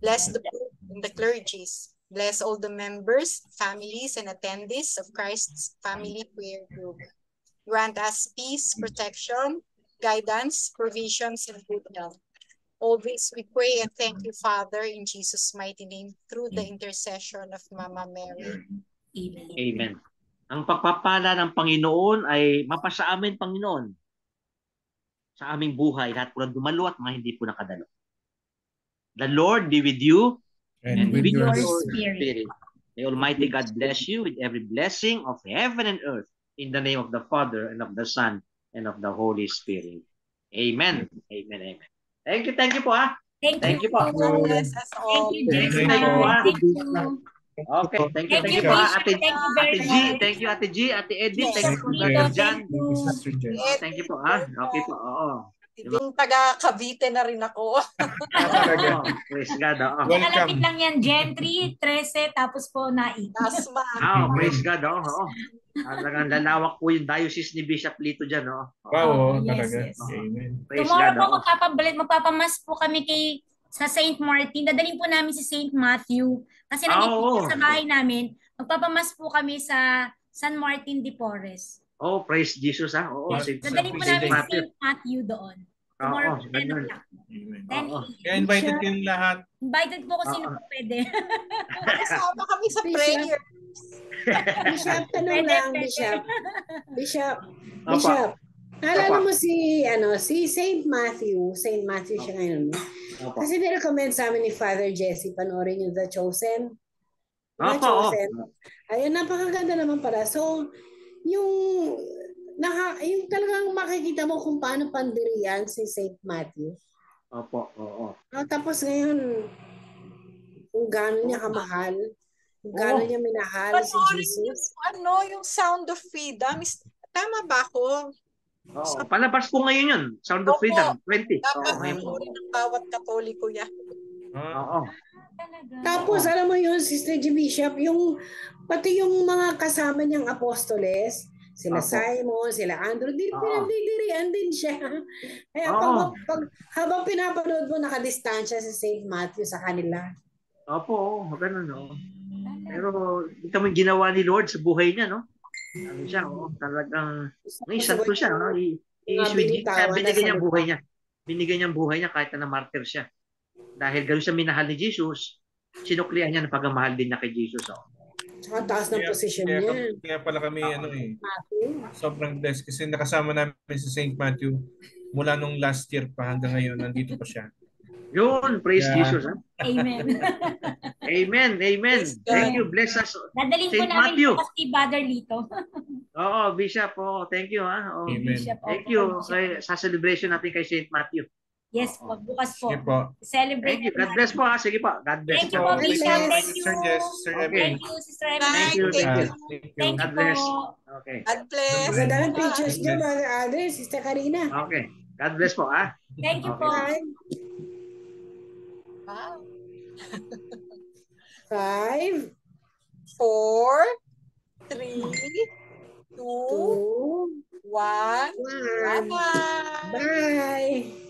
Bless the poor and the clergies. Bless all the members, families, and attendees of Christ's Family Prayer Group. Grant us peace, protection, guidance, provisions, and good health. All this we pray and thank you, Father, in Jesus' mighty name, through the intercession of Mama Mary. Amen. Amen. Ang pagpapala ng Panginoon ay mapasa amin, Panginoon, sa aming buhay, lahat po na dumalo at mga hindi po nakadalo. The Lord be with you and with your spirit. May Almighty God bless you with every blessing of heaven and earth in the name of the Father and of the Son and of the Holy Spirit. Amen. Amen. Amen. Thank you po ha. Thank you po. God bless us all. Thank you, Thank you po ha. Thank you. Okay, thank you Thank you, po ha. Bishop. Thank you very Ate G, much. thank you Ate G, Ate Edith, Yes. thank you po Tito, Brother John. thank you. Thank you po ha. Okay po, oo. Ding taga Cavite na rin ako. Oo, praise God, oo. Nakalapit lang yan, Gentry, 13, tapos po Nai. Tasma. Praise God, oo. Talagang lalawak po yung diocese ni Bishop Lito dyan, oo. Wow, yes, talaga. yes. Amen. Praise Tomorrow God, po magpapamas po kami sa St. Martin. Dadaling po namin si St. Matthew. Kasi nandito sa bahay namin, magpapamas po kami sa San Martin de Porres. Oh, praise Jesus ha. Oo, Yes. Dadaling po namin si St. Matthew doon. Tomorrow po 10 o'clock. Kaya invited kayong lahat. Invited po kung sino po pwede. Kasama kami sa prayer. Bishop, tanong lang, Bishop. Naalala mo si St. Matthew siya ngayon. Kasi nirecommend sa amin ni Father Jesse, panoorin yung The Chosen. The Chosen. Ayun, napakaganda naman para. So, yung talagang makikita mo kung paano pandirian si St. Matthew. Opo, oo. Tapos ngayon, kung gaano niya kamahal, kung gaano niya minahal si Jesus. Yung Sound of Freedom. Tama ba ako? Oo, palabas po ngayon yun. Sound of Freedom, 20. Dapat panoorin ng bawat Katoliko yan. Oo. Tapos alam mo yun, Sister G. Bishop, pati yung mga kasama niyang apostoles, sila Simon, sila Andrew, pinagdidirian din siya. Kaya habang pinapanood mo, nakadistansya si St. Matthew sa kanila. Opo, ganun, no? Pero ito mo ginawa ni Lord sa buhay niya, no? Ano siya, talagang may santo siya, no? Binigay niya buhay niya. Binigay niya buhay niya kahit na martyr siya. Dahil gano'n siya minahal ni Jesus, sinuklian niya ng pagmamahal din niya kay Jesus. Ang taas ng posisyon niya. Kaya pala kami, sobrang blessed kasi nakasama namin si St. Matthew mula nung last year pa hanggang ngayon, nandito pa siya. Yun, praise Jesus. Ha? Amen. Amen. Thank you. Bless us. Dadalhin po namin po si Brother Lito. Oo, Bishop. Thank you. Amen. Bishop, thank you sa celebration natin kay St. Matthew. Yes po, bukas po. Sige po. Celebrate. Thank you. God bless po. Sige po. God bless. Thank you po, Bishop. Thank you. Sir Jess, Sir Okay. Thank you, Sister Emily. Thank you. Thank you God bless. po. Okay. God bless. Maganda ng pictures niyo, Brother Adrian, Sister Karina. Okay. God bless po. Thank you po. Bye. Wow. 5, 4, 3, 2, 2, 1. 1. Bye-bye. Bye.